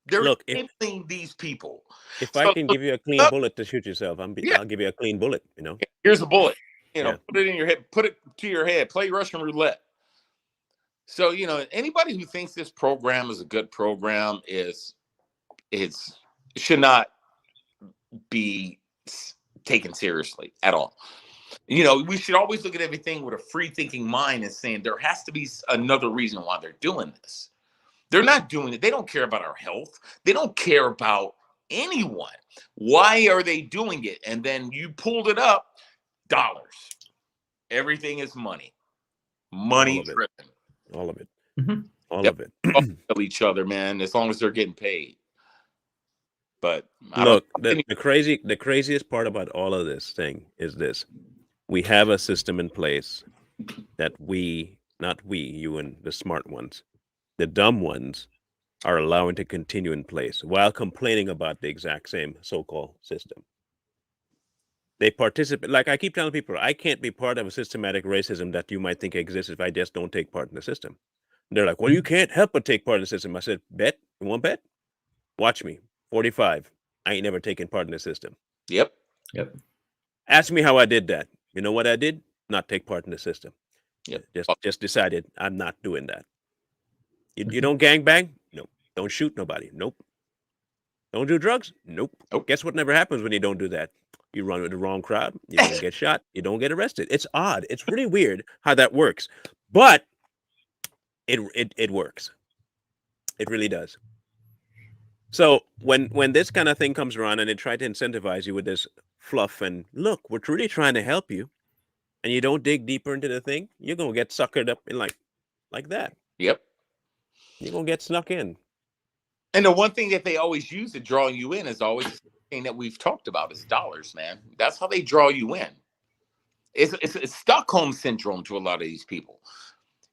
Speaker 3: They're
Speaker 1: Look,
Speaker 3: enabling these people.
Speaker 1: If
Speaker 3: So,
Speaker 1: I can give you a clean bullet to shoot yourself, I'll give you a clean bullet. You know.
Speaker 3: Here's a bullet. You know,
Speaker 1: Yeah.
Speaker 3: put it in your head. Put it to your head. Play Russian roulette. So anybody who thinks this program is a good program should not be taken seriously at all. We should always look at everything with a free thinking mind and saying there has to be another reason why they're doing this. They're not doing it. They don't care about our health. They don't care about anyone. Why are they doing it? And then you pulled it up, dollars. Everything is money. Money driven.
Speaker 1: All of it.
Speaker 2: Mm-hmm.
Speaker 1: All of it.
Speaker 3: Kill each other, man, as long as they're getting paid. But
Speaker 1: look, the craziest part about all of this thing is this. We have a system in place that you and the smart ones, the dumb ones, are allowing to continue in place while complaining about the exact same so-called system. They participate. Like I keep telling people, I can't be part of a systematic racism that you might think exists if I just don't take part in the system. They're like, well, you can't help but take part in the system. I said, bet? You want bet? Watch me. 45. I ain't never taken part in the system.
Speaker 3: Yep.
Speaker 1: Ask me how I did that. You know what I did? Not take part in the system.
Speaker 3: Yep.
Speaker 1: Just decided I'm not doing that. You don't gangbang? Nope. Don't shoot nobody? Nope. Don't do drugs? Nope. Guess what never happens when you don't do that? You run with the wrong crowd. You don't get shot. You don't get arrested. It's odd. It's really weird how that works. But it works. It really does. So when this kind of thing comes around and they try to incentivize you with this fluff and look, we're really trying to help you, and you don't dig deeper into the thing, you're gonna get suckered up in like that.
Speaker 3: Yep.
Speaker 1: You're gonna get snuck in.
Speaker 3: And the one thing that they always use to draw you in is always the thing that we've talked about is dollars, man. That's how they draw you in. It's Stockholm syndrome to a lot of these people.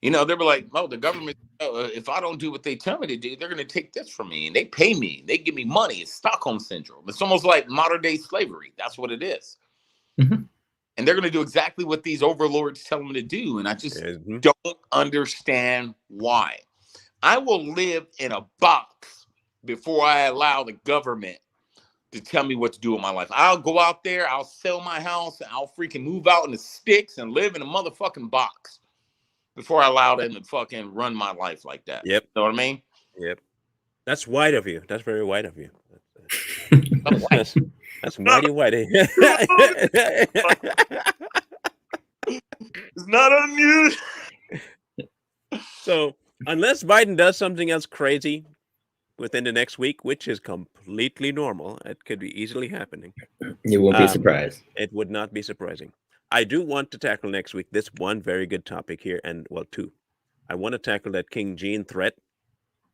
Speaker 3: They were like, oh, the government, if I don't do what they tell me to do, they're going to take this from me. And they pay me. They give me money. It's Stockholm syndrome. It's almost like modern day slavery. That's what it is.
Speaker 2: Mm-hmm.
Speaker 3: And they're going to do exactly what these overlords tell them to do. And I just don't understand why. I will live in a box before I allow the government to tell me what to do with my life. I'll go out there. I'll sell my house. And I'll freaking move out in the sticks and live in a motherfucking box before I allow them to fucking run my life like that.
Speaker 1: Yep.
Speaker 3: You know what I mean?
Speaker 1: Yep. That's white of you. That's very white of you. That's mighty white.
Speaker 3: It's not unusual.
Speaker 1: So unless Biden does something else crazy within the next week, which is completely normal, it could be easily happening.
Speaker 2: You won't be surprised.
Speaker 1: It would not be surprising. I do want to tackle next week this one very good topic here, and well, two. I want to tackle that King Gene threat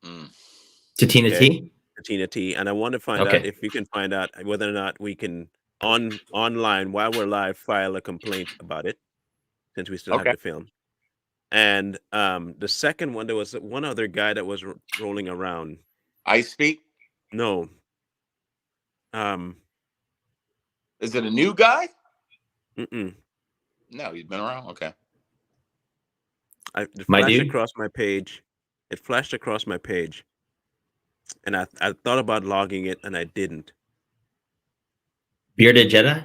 Speaker 2: to Tina T.
Speaker 1: To Tina T, and I want to find out if you can find out whether or not we can online while we're live file a complaint about it, since we still have the film. And the second one, there was one other guy that was rolling around.
Speaker 3: I Speak?
Speaker 1: No.
Speaker 3: Is it a new guy?
Speaker 1: Mm-mm.
Speaker 3: No, he's been around. Okay.
Speaker 1: It flashed across my page. It flashed across my page, and I thought about logging it, and I didn't.
Speaker 2: Bearded Jedi?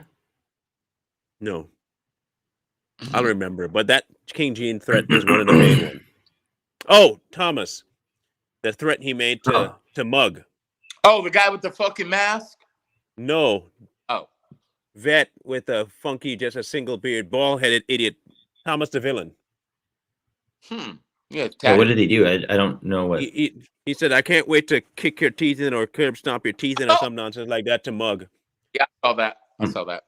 Speaker 1: No. I'll remember, but that King Gene threat was one of the main ones. Oh, Thomas, the threat he made to Mug.
Speaker 3: Oh, the guy with the fucking mask?
Speaker 1: No.
Speaker 3: Oh.
Speaker 1: Vet with a funky, just a single beard, bald-headed idiot. Thomas the villain.
Speaker 3: Yeah.
Speaker 2: What did he do? I don't know what.
Speaker 1: He said, I can't wait to kick your teeth in or curb stomp your teeth in or some nonsense like that to Mug.
Speaker 3: Yeah, I saw that.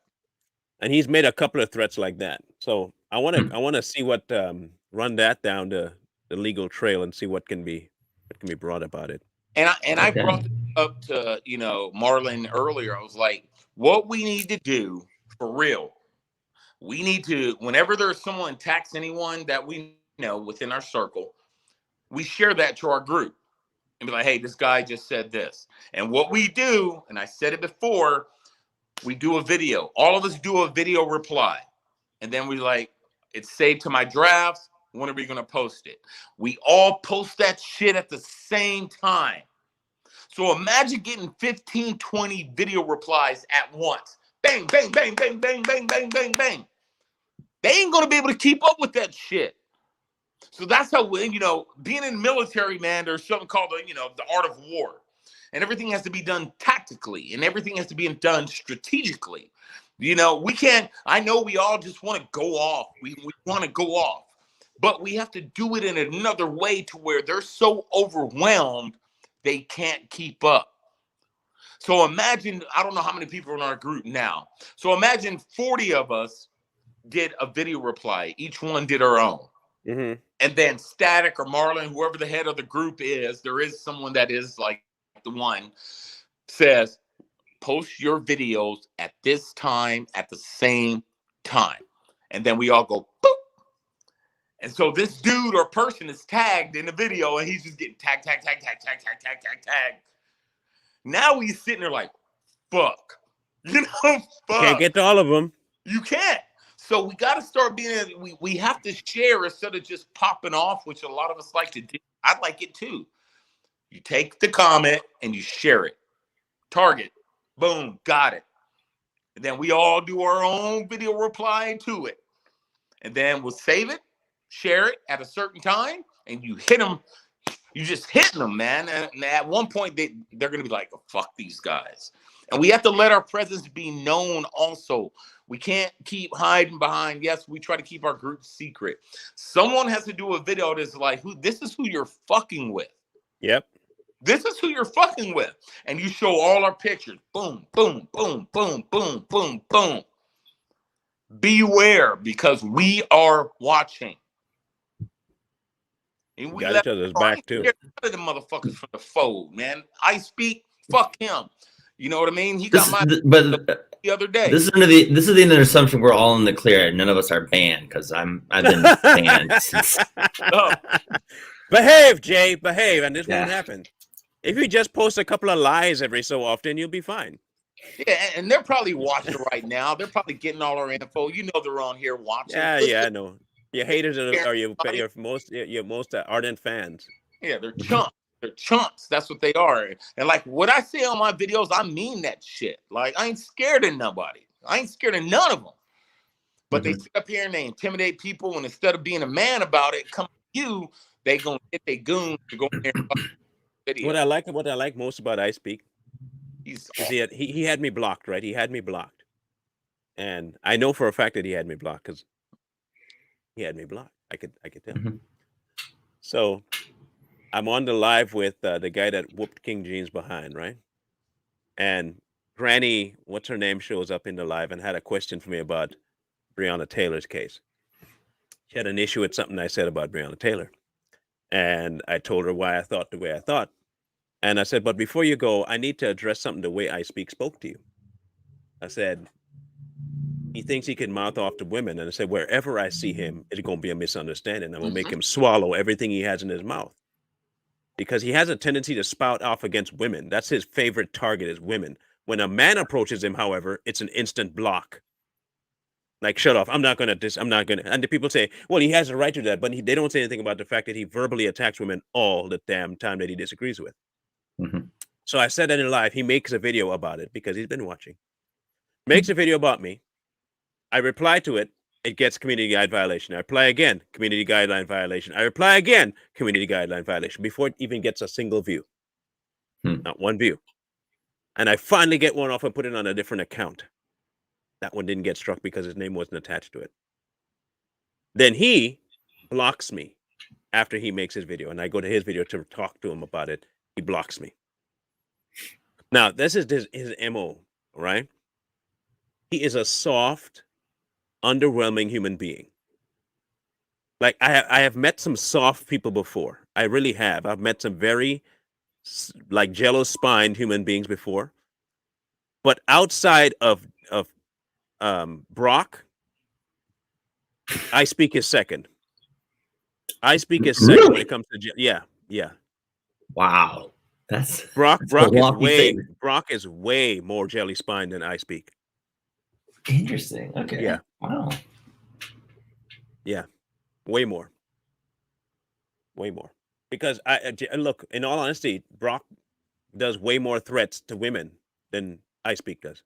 Speaker 1: And he's made a couple of threats like that. So I want to see what run that down the legal trail and see what can be brought about it.
Speaker 3: I
Speaker 2: Okay.
Speaker 3: brought this up to Marlon earlier. I was like, what we need to do for real, we need to, whenever there's someone attacks anyone that we know within our circle, we share that to our group and be like, hey, this guy just said this. And what we do, and I said it before, we do a video. All of us do a video reply. And then we like, it's saved to my drafts. When are we going to post it? We all post that shit at the same time. So imagine getting 15, 20 video replies at once. Bang, bang, bang, bang, bang, bang, bang, bang, bang. They ain't going to be able to keep up with that shit. So that's how, being in the military, man, there's something called, the art of war. And everything has to be done tactically, and everything has to be done strategically. We can't, I know we all just want to go off. We want to go off. But we have to do it in another way to where they're so overwhelmed, they can't keep up. So imagine, I don't know how many people are in our group now. So imagine 40 of us did a video reply. Each one did our own.
Speaker 1: Mm-hmm.
Speaker 3: And then Static or Marlon, whoever the head of the group is, there is someone that is like the one, says, post your videos at this time at the same time. And then we all go, boop. And so this dude or person is tagged in the video, and he's just getting tagged. Now he's sitting there like, fuck. Fuck.
Speaker 1: Can't get to all of them.
Speaker 3: You can't. So we got to start being, we have to share instead of just popping off, which a lot of us like to do. I like it too. You take the comment and you share it. Target. Boom. Got it. And then we all do our own video reply to it. And then we'll save it, share it at a certain time, and you hit them. You just hitting them, man. And at one point, they're going to be like, oh, fuck these guys. And we have to let our presence be known also. We can't keep hiding behind, yes, we try to keep our group secret. Someone has to do a video that's like, this is who you're fucking with.
Speaker 1: Yep.
Speaker 3: This is who you're fucking with. And you show all our pictures. Boom, boom, boom, boom, boom, boom, boom. Beware, because we are watching. And we
Speaker 1: got each other's back too.
Speaker 3: None of the motherfuckers from the fold, man. I speak, fuck him. You know what I mean? He got the other day.
Speaker 2: This is the assumption we're all in the clear. None of us are banned because I've been banned since.
Speaker 1: Behave, Jay. Behave, and this won't happen. If you just post a couple of lies every so often, you'll be fine.
Speaker 3: Yeah, and they're probably watching right now. They're probably getting all our info. They're on here watching.
Speaker 1: Yeah, I know. Your haters are your most ardent fans.
Speaker 3: Yeah, they're chumps. They're chumps. That's what they are. And like what I say on my videos, I mean that shit. Like I ain't scared of nobody. I ain't scared of none of them. But they sit up here and they intimidate people, and instead of being a man about it, come to you, they gonna get their goons to go in there and video.
Speaker 1: What I like most about I Speak is he had me blocked, right? He had me blocked. And I know for a fact that he had me blocked because he had me blocked. I could tell. So I'm on the live with the guy that whooped King Jeans behind, right? And Granny, what's her name, shows up in the live and had a question for me about Breonna Taylor's case. She had an issue with something I said about Breonna Taylor. And I told her why I thought the way I thought. And I said, but before you go, I need to address something the way I Speak spoke to you. I said, he thinks he can mouth off to women. And I said, wherever I see him, it's going to be a misunderstanding. I'm going to make him swallow everything he has in his mouth. Because he has a tendency to spout off against women. That's his favorite target is women. When a man approaches him, however, it's an instant block. Like, shut off. I'm not going to. And the people say, well, he has a right to that. But they don't say anything about the fact that he verbally attacks women all the damn time that he disagrees with. So I said that in live. He makes a video about it because he's been watching. Makes a video about me. I reply to it. It gets community guide violation. I reply again, community guideline violation. I reply again, community guideline violation, before it even gets a single view. Not one view. And I finally get one off and put it on a different account. That one didn't get struck because his name wasn't attached to it. Then he blocks me after he makes his video. And I go to his video to talk to him about it. He blocks me. Now, this is his MO, right? He is a soft, underwhelming human being. Like I have met some soft people before. I really have. I've met some very like jello spined human beings before, but outside of Brock, I Speak is second. I Speak is second when
Speaker 2: Really?
Speaker 1: it comes to yeah.
Speaker 2: Wow. That's
Speaker 1: Brock
Speaker 2: a lofty statement.
Speaker 1: Brock is way more jelly spined than I Speak.
Speaker 2: Interesting. Okay.
Speaker 1: Yeah.
Speaker 2: Wow.
Speaker 1: Yeah, way more. Because look, in all honesty, Brock does way more threats to women than I Speak does,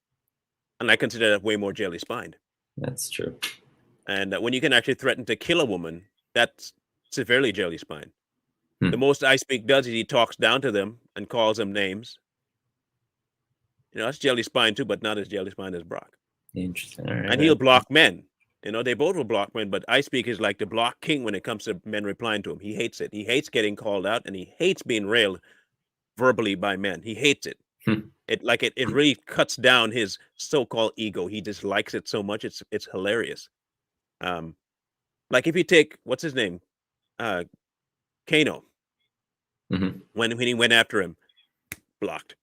Speaker 1: and I consider that way more jelly spined.
Speaker 2: That's true.
Speaker 1: And when you can actually threaten to kill a woman, that's severely jelly spined.
Speaker 2: Hmm.
Speaker 1: The most I Speak does is he talks down to them and calls them names. That's jelly spine too, but not as jelly spine as Brock.
Speaker 2: Interesting. All right.
Speaker 1: And he'll block men. They both will block men, but I Speak is like the block king when it comes to men replying to him. He hates it. He hates getting called out, and he hates being railed verbally by men. He hates it. It really cuts down his so-called ego. He dislikes it so much. It's hilarious. Like if you take what's his name, Kano, when he went after him, blocked.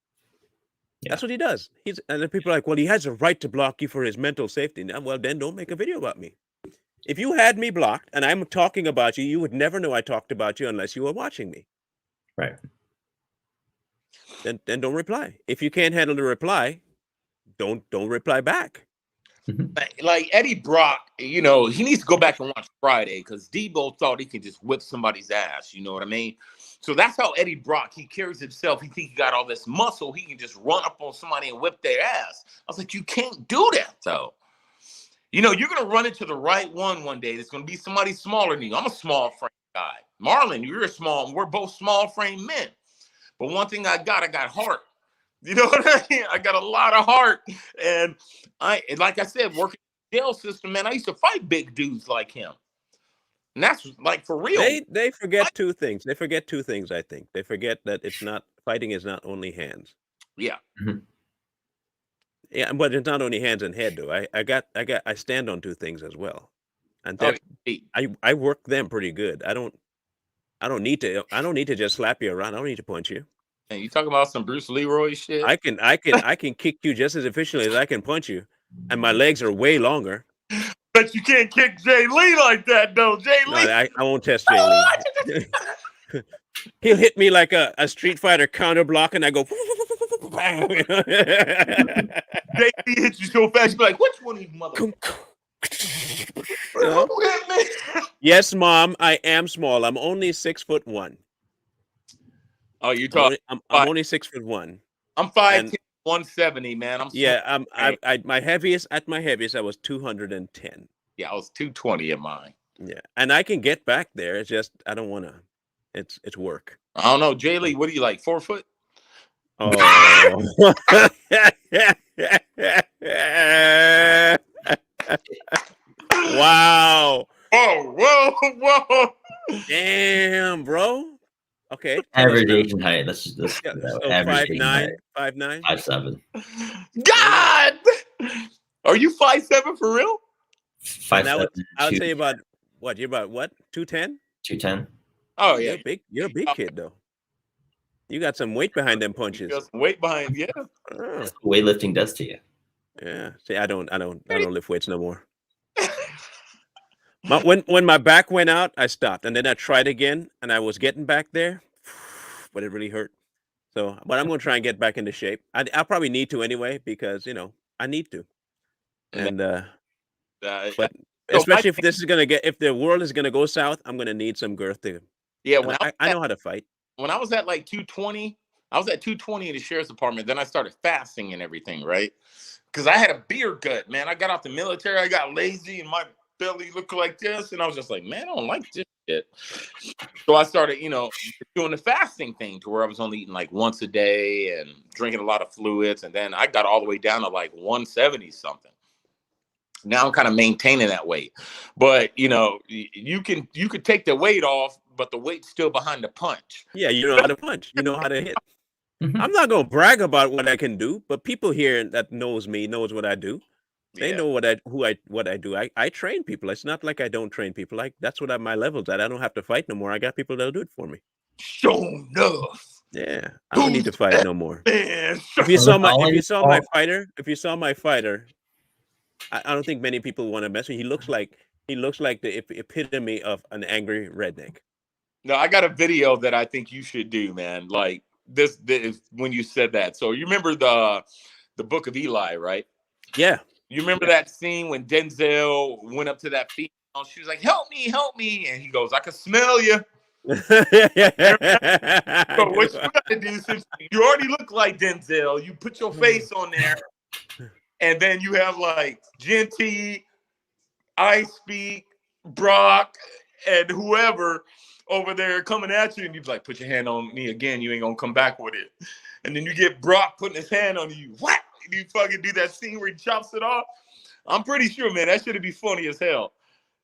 Speaker 2: Yeah.
Speaker 1: That's what he does. And then people are like, well, he has a right to block you for his mental safety. Now, well, then don't make a video about me. If you had me blocked and I'm talking about you, you would never know I talked about you unless you were watching me.
Speaker 2: Right.
Speaker 1: Then don't reply. If you can't handle the reply, don't reply back.
Speaker 3: Like Eddie Brock, he needs to go back and watch Friday because Debo thought he could just whip somebody's ass. You know what I mean? So that's how Eddie Brock, he carries himself. He think he got all this muscle. He can just run up on somebody and whip their ass. I was like, you can't do that, though. You're going to run into the right one day. There's going to be somebody smaller than you. I'm a small frame guy. Marlon, you're small. We're both small frame men. But one thing I got heart. You know what I mean? I got a lot of heart. And like I said, working in the jail system, man, I used to fight big dudes like him. And that's like for real.
Speaker 1: They forget two things. They forget two things, I think. They forget that fighting is not only hands.
Speaker 3: Yeah.
Speaker 1: Yeah, but it's not only hands and head, though. I stand on two things as well. And I work them pretty good. I don't need to just slap you around. I don't need to punch you.
Speaker 3: And you talking about some Bruce Leroy shit?
Speaker 1: I can kick you just as efficiently as I can punch you, and my legs are way longer.
Speaker 3: But you can't kick Jay Lee like that, though. Jay Lee.
Speaker 1: No, I won't test Jay Lee. He'll hit me like a Street Fighter counter block, and I go.
Speaker 3: Jay Lee hits you so fast, you be like, which one of these motherfuckers?
Speaker 1: Yes, Mom, I am small. I'm only 6'1".
Speaker 3: Oh, you're talking?
Speaker 1: I'm only 6'1".
Speaker 3: I'm 5'10", 170, man.
Speaker 1: At my heaviest, I was 210.
Speaker 3: Yeah, I was 220 at mine.
Speaker 1: Yeah, and I can get back there. It's just I don't want to. It's work.
Speaker 3: I don't know, Jay Lee. What are you like? 4 foot?
Speaker 1: Oh. Wow.
Speaker 3: Whoa.
Speaker 1: Damn, bro. Okay.
Speaker 2: Average Asian height. Let's just
Speaker 1: So
Speaker 2: average
Speaker 1: 5'9",
Speaker 2: 5'9", 5'7".
Speaker 3: God, are you 5'7" for real?
Speaker 2: 5'7".
Speaker 1: I'll tell you about what you're about. What 210?
Speaker 2: 210.
Speaker 3: Oh yeah,
Speaker 1: You're a big kid though. You got some weight behind them punches.
Speaker 3: Got some weight behind, yeah.
Speaker 2: That's what weightlifting does to you.
Speaker 1: Yeah. See, I don't lift weights no more. When my back went out, I stopped, and then I tried again, and I was getting back there, but it really hurt. So, but I'm going to try and get back into shape. I'll probably need to anyway because I need to. And but especially if the world is gonna go south, I'm gonna need some girth to.
Speaker 3: Yeah,
Speaker 1: I know how to fight.
Speaker 3: When I was at like 220, I was at 220 in the sheriff's department. Then I started fasting and everything, right? Because I had a beer gut, man. I got out the military, I got lazy, and my belly looked like this, and I was just like, man, I don't like this shit. So I started, doing the fasting thing to where I was only eating like once a day and drinking a lot of fluids, and then I got all the way down to like 170 something. Now I'm kind of maintaining that weight, but you could take the weight off, but the weight's still behind the punch.
Speaker 1: Yeah, you know how to punch. You know how to hit. I'm not gonna brag about what I can do, but people here that knows me knows what I do. They know what I do. I train people. It's not like I don't train people. Like that's what my level's at. I don't have to fight no more. I got people that'll do it for me.
Speaker 3: Sure enough.
Speaker 1: Yeah, don't need to fight no more.
Speaker 3: Man,
Speaker 1: If you saw my fighter, I don't think many people want to mess with. He looks like the epitome of an angry redneck.
Speaker 3: no, I got a video that I think you should do, man. Like this when you said that. So you remember the Book of Eli, right?
Speaker 1: Yeah.
Speaker 3: You remember that scene when Denzel went up to that female? She was like, "Help me, help me," and he goes, "I can smell you." So what you got to do, since you already look like Denzel, you put your face on there, and then you have like Genty, I Speak, Brock, and whoever over there coming at you, and you're like, "Put your hand on me again, you ain't gonna come back with it." And then you get Brock putting his hand on you. What? And you fucking do that scene where he chops it off. I'm pretty sure, man, that should be funny as hell,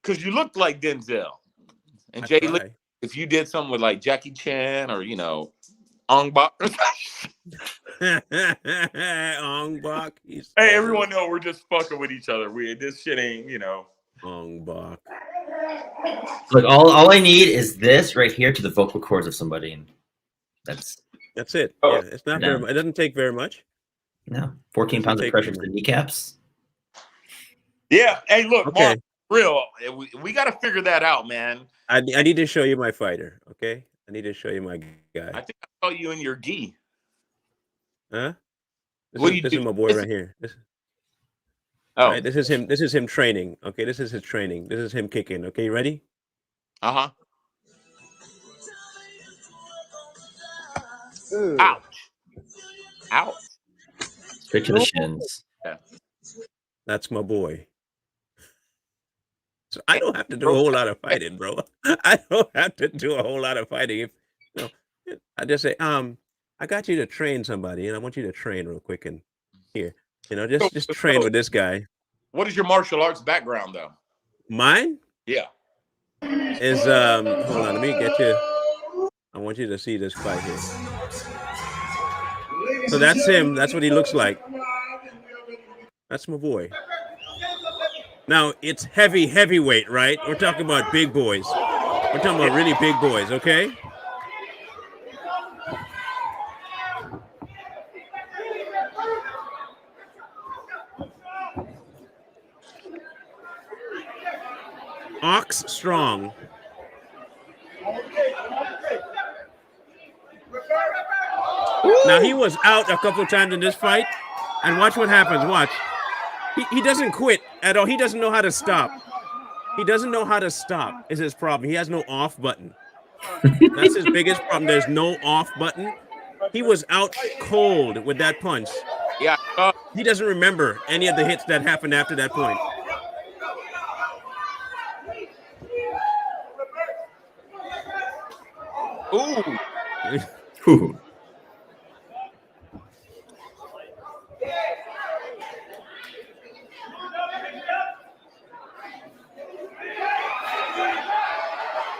Speaker 3: because you look like Denzel. And Jay Lee, if you did something with like Jackie Chan or Ong Bak.
Speaker 1: Ong Bak.
Speaker 3: Hey, everyone know we're just fucking with each other. This shit ain't,
Speaker 1: Ong Bak.
Speaker 2: Look, all I need is this right here to the vocal cords of somebody, and that's
Speaker 1: it. Yeah, it's not very much. It doesn't take very much.
Speaker 2: No, 14 pounds of pressure to the kneecaps.
Speaker 3: Yeah. Hey, look,
Speaker 1: okay.
Speaker 3: Mark, real. We got to figure that out, man.
Speaker 1: I need to show you my fighter. Okay, I need to show you my guy.
Speaker 3: I think I saw you in your gi.
Speaker 1: Huh? This is my boy right here. Right, this is him. This is him training. Okay, this is his training. This is him kicking. Okay, you ready?
Speaker 3: Uh-huh. Ouch. Ouch.
Speaker 2: Straight to the shins.
Speaker 3: Yeah.
Speaker 1: That's my boy. So I don't have to do a whole lot of fighting, bro. I don't have to do a whole lot of fighting. I just say, I got you to train somebody, and I want you to train real quick. And here, just train with this guy.
Speaker 3: What is your martial arts background, though?
Speaker 1: Mine?
Speaker 3: Yeah.
Speaker 1: Is hold on, let me get you. I want you to see this fight here. So that's him. That's what he looks like. That's my boy. Now it's heavyweight, right? We're talking about big boys. We're talking about really big boys, okay? Ox strong. Now he was out a couple of times in this fight, and watch what happens. Watch. He doesn't quit at all. He doesn't know how to stop. He doesn't know how to stop is his problem. He has no off button. That's his biggest problem. There's no off button. He was out cold with that punch.
Speaker 3: Yeah.
Speaker 1: He doesn't remember any of the hits that happened after that point.
Speaker 3: Ooh.
Speaker 2: Ooh.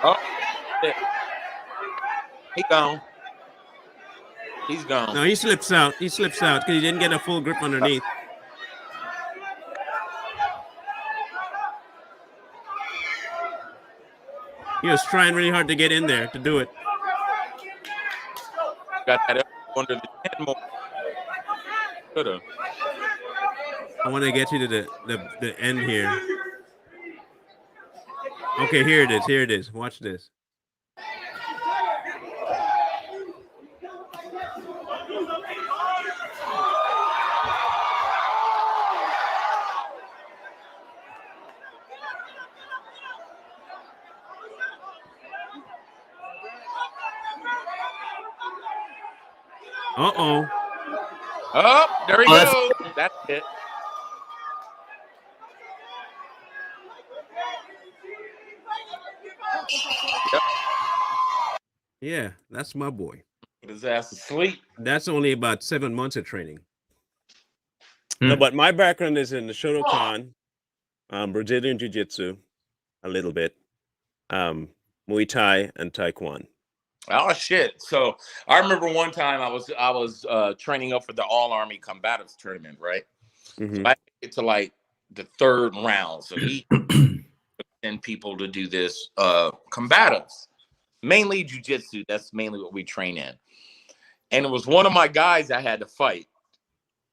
Speaker 3: Oh, he gone. He's gone.
Speaker 1: No, he slips out. He slips out because he didn't get a full grip underneath. He was trying really hard to get in there to do it.
Speaker 3: Got that under the chin more. Coulda.
Speaker 1: I want to get you to the end here. Okay, here it is. Here it is. Watch this. Uh-oh.
Speaker 3: Oh, there he goes. That's it. Yep.
Speaker 1: Yeah, that's my boy.
Speaker 3: Put his ass asleep.
Speaker 1: That's only about 7 months of training. No, but my background is in the Shotokan, Brazilian Jiu-Jitsu, a little bit, Muay Thai, and Taekwondo.
Speaker 3: Oh shit! So I remember one time I was training up for the All Army Combatives tournament, right?
Speaker 1: Mm-hmm.
Speaker 3: So I get to like the third round, so he send people to do this combatives, mainly jiu-jitsu. That's mainly what we train in. and it was one of my guys I had to fight.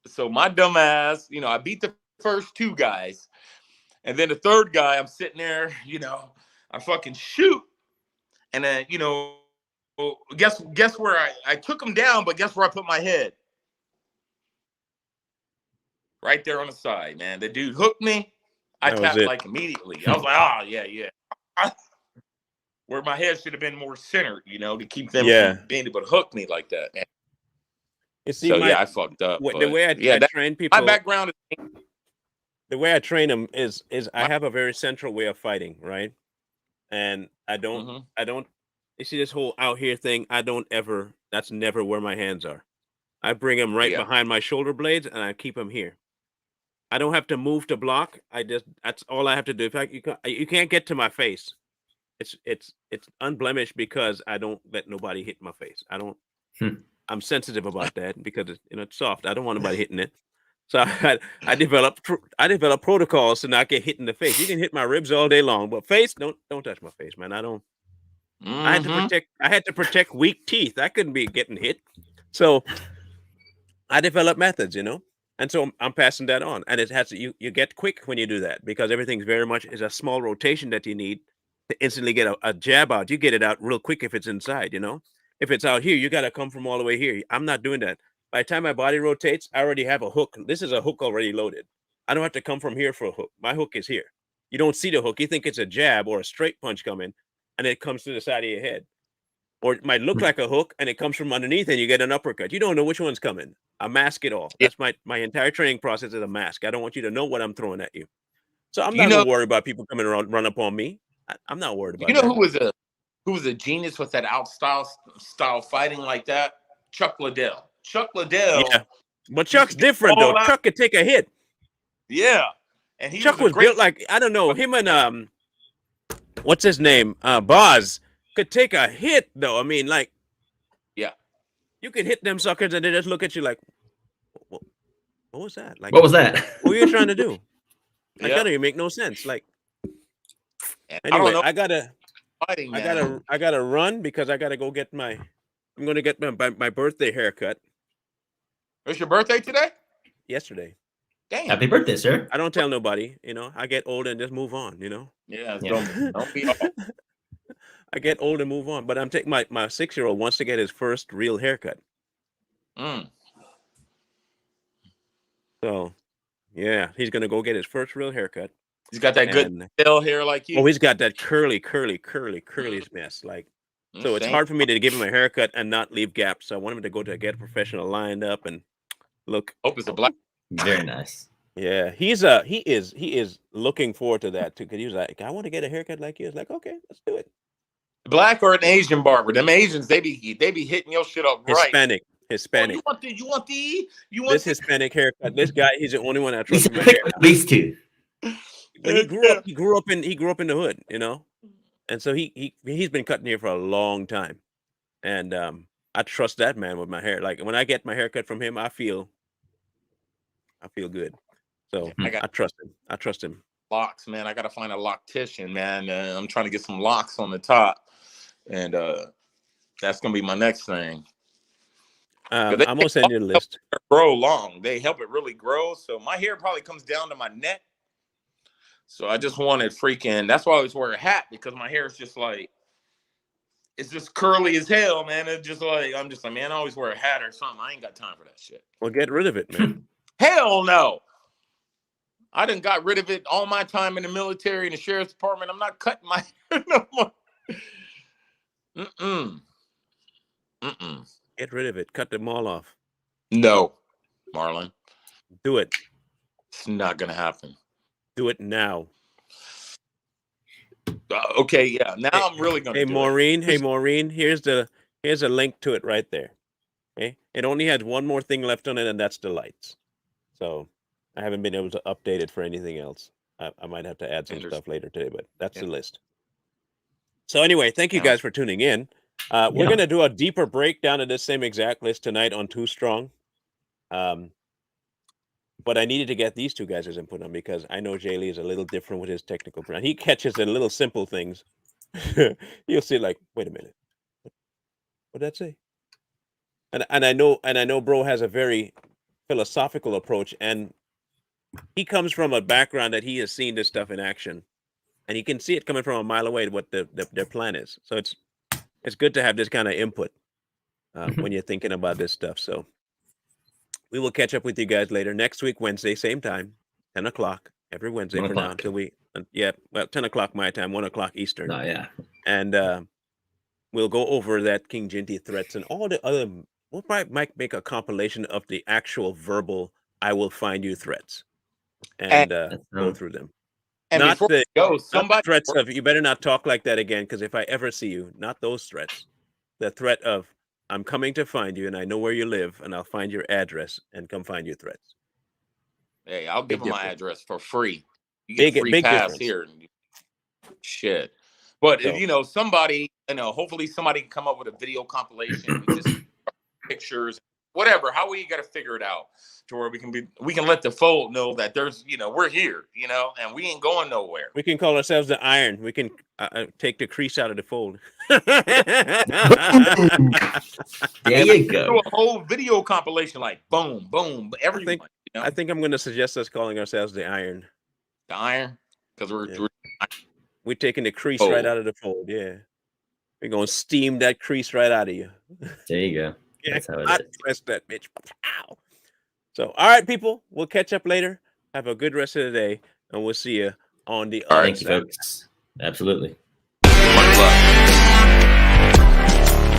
Speaker 3: So my dumb ass, I beat the first 2 guys, and then the third guy, I'm sitting there, I fucking shoot, and then guess where I took him down, but guess where I put my head? Right there on the side, man. The dude hooked me. I tapped like immediately. I was like, oh yeah. Where my head should have been more centered, to keep them from being able to hook me like that.
Speaker 1: You see,
Speaker 3: I fucked up.
Speaker 1: The way I train people,
Speaker 3: my background is,
Speaker 1: the way I train them is I have a very central way of fighting, right? And I don't, you see this whole out here thing, that's never where my hands are. I bring them right behind my shoulder blades and I keep them here. I don't have to move to block. That's all I have to do. In fact, you can't get to my face. It's unblemished because I don't let nobody hit my face. I don't, I'm sensitive about that because it's soft. I don't want nobody hitting it. So I developed protocols to not get hit in the face. You can hit my ribs all day long, but face, don't touch my face, man. I don't. I had to protect weak teeth. I couldn't be getting hit. So I developed methods, and so I'm passing that on. And it has to, you get quick when you do that because everything's very much is a small rotation that you need to instantly get a jab out. You get it out real quick if it's inside, If it's out here, you got to come from all the way here. I'm not doing that. By the time my body rotates, I already have a hook. This is a hook already loaded. I don't have to come from here for a hook. My hook is here. You don't see the hook. You think it's a jab or a straight punch coming, and it comes to the side of your head. Or it might look like a hook, and it comes from underneath, and you get an uppercut. You don't know which one's coming. I mask it all. That's my entire training process is a mask. I don't want you to know what I'm throwing at you. So I'm not gonna worry about people coming around, run up on me. I'm not worried about that.
Speaker 3: Who was a genius with that style fighting like that? Chuck Liddell. Chuck Liddell.
Speaker 1: Yeah. But Chuck's different though. Chuck could take a hit.
Speaker 3: Yeah. And
Speaker 1: Chuck was built like, I don't know, him and what's his name? Boz could take a hit though. I mean, like, you could hit them suckers and they just look at you like, what was that? Like,
Speaker 2: what was that?
Speaker 1: What were you trying to do? Like, that don't even make no sense. Like, anyway, I gotta run because I gotta go get I'm gonna get my birthday haircut.
Speaker 3: It's your birthday today?
Speaker 1: Yesterday.
Speaker 2: Damn. Happy birthday, sir.
Speaker 1: I don't tell nobody, I get old and just move on,
Speaker 3: Yeah. Don't be all.
Speaker 1: I get old and move on, but I'm taking my 6-year-old wants to get his first real haircut. So, yeah, he's gonna go get his first real haircut.
Speaker 3: He's got that good tail hair like you.
Speaker 1: Oh, he's got that curly mess. Like, so it's hard for me to give him a haircut and not leave gaps. So I want him to go to get a professional lined up and look.
Speaker 3: Hope it's a black.
Speaker 2: Very nice.
Speaker 1: Yeah, he is looking forward to that too. Cause he was like, I want to get a haircut like you. It's like, okay, let's do it.
Speaker 3: Black or an Asian barber? Them Asians, they be hitting your shit up right.
Speaker 1: Hispanic.
Speaker 3: Oh, you want
Speaker 1: this Hispanic haircut. This guy, he's the only one I trust.
Speaker 2: These two.
Speaker 1: But he grew up in the hood, and so he's been cutting here for a long time, and I trust that man with my hair. Like when I get my haircut from him, I feel good. So I trust him.
Speaker 3: Locks, man. I gotta find a loctician, man. I'm trying to get some locks on the top, and that's gonna be my next thing.
Speaker 1: I'm gonna send you the list.
Speaker 3: Grow long. They help it really grow. So my hair probably comes down to my neck. So I just wanted freaking. That's why I always wear a hat because my hair is just like, it's just curly as hell, man. It's just like I'm just like, man, I always wear a hat or something. I ain't got time for that shit.
Speaker 1: Well, get rid of it, man.
Speaker 3: Hell no. I done got rid of it all my time in the military and the sheriff's department. I'm not cutting my hair no more.
Speaker 1: Get rid of it. Cut them all off.
Speaker 3: No, Marlon.
Speaker 1: Do it.
Speaker 3: It's not gonna happen.
Speaker 1: Do it now.
Speaker 3: Okay, yeah. Now I'm really gonna.
Speaker 1: Hey, Maureen. Here's a link to it right there. Okay, it only has one more thing left on it, and that's the lights. So I haven't been able to update it for anything else. I might have to add some stuff later today, but that's the list. So anyway, thank you guys for tuning in. We're gonna do a deeper breakdown of this same exact list tonight on Too Strong. But I needed to get these two guys' input on because I know Jay Lee is a little different with his technical brand. He catches the little simple things. You'll see, like, wait a minute. What'd that say? And I know bro has a very philosophical approach, and he comes from a background that he has seen this stuff in action, and he can see it coming from a mile away what their plan is. So it's good to have this kind of input when you're thinking about this stuff. So we will catch up with you guys later next week, Wednesday, same time, 10 o'clock every Wednesday
Speaker 2: 1
Speaker 1: for now
Speaker 2: o'clock.
Speaker 1: until 10 o'clock my time, 1 o'clock Eastern.
Speaker 2: Oh yeah.
Speaker 1: And we'll go over that King Jinti threats and all the other. We'll probably might make a compilation of the actual verbal "I will find you" threats, and go through them.
Speaker 3: And
Speaker 1: Not
Speaker 3: before
Speaker 1: the,
Speaker 3: we go,
Speaker 1: not the
Speaker 3: somebody
Speaker 1: threats of "you better not talk like that again," because if I ever see you, not those threats. The threat of "I'm coming to find you, and I know where you live, and I'll find your address and come find you" threats.
Speaker 3: Hey, I'll give
Speaker 1: Big
Speaker 3: them my
Speaker 1: difference.
Speaker 3: address for free. You get free
Speaker 1: Big
Speaker 3: pass
Speaker 1: difference.
Speaker 3: here. Shit. But
Speaker 1: So-
Speaker 3: you know, somebody, hopefully somebody can come up with a video compilation with just pictures, whatever. How we got to figure it out to where we can let the fold know that there's, we're here, and we ain't going nowhere.
Speaker 1: We can call ourselves the Iron. We can take the crease out of the fold.
Speaker 2: There you
Speaker 3: Do
Speaker 2: go.
Speaker 3: a whole video compilation, like boom, boom, everyone.
Speaker 1: I think I'm going to suggest us calling ourselves the Iron.
Speaker 3: The Iron, because
Speaker 1: We're taking the crease
Speaker 3: Oh.
Speaker 1: right out of the fold. Yeah, we're going to steam that crease right out of you.
Speaker 2: There you go.
Speaker 1: Yeah,
Speaker 2: That's how it
Speaker 1: hot
Speaker 2: is.
Speaker 1: press that bitch. Pow. So, all right, people, we'll catch up later. Have a good rest of the day, and we'll see you on the other
Speaker 2: Thank you,
Speaker 1: side.
Speaker 2: folks. Absolutely.
Speaker 3: much luck.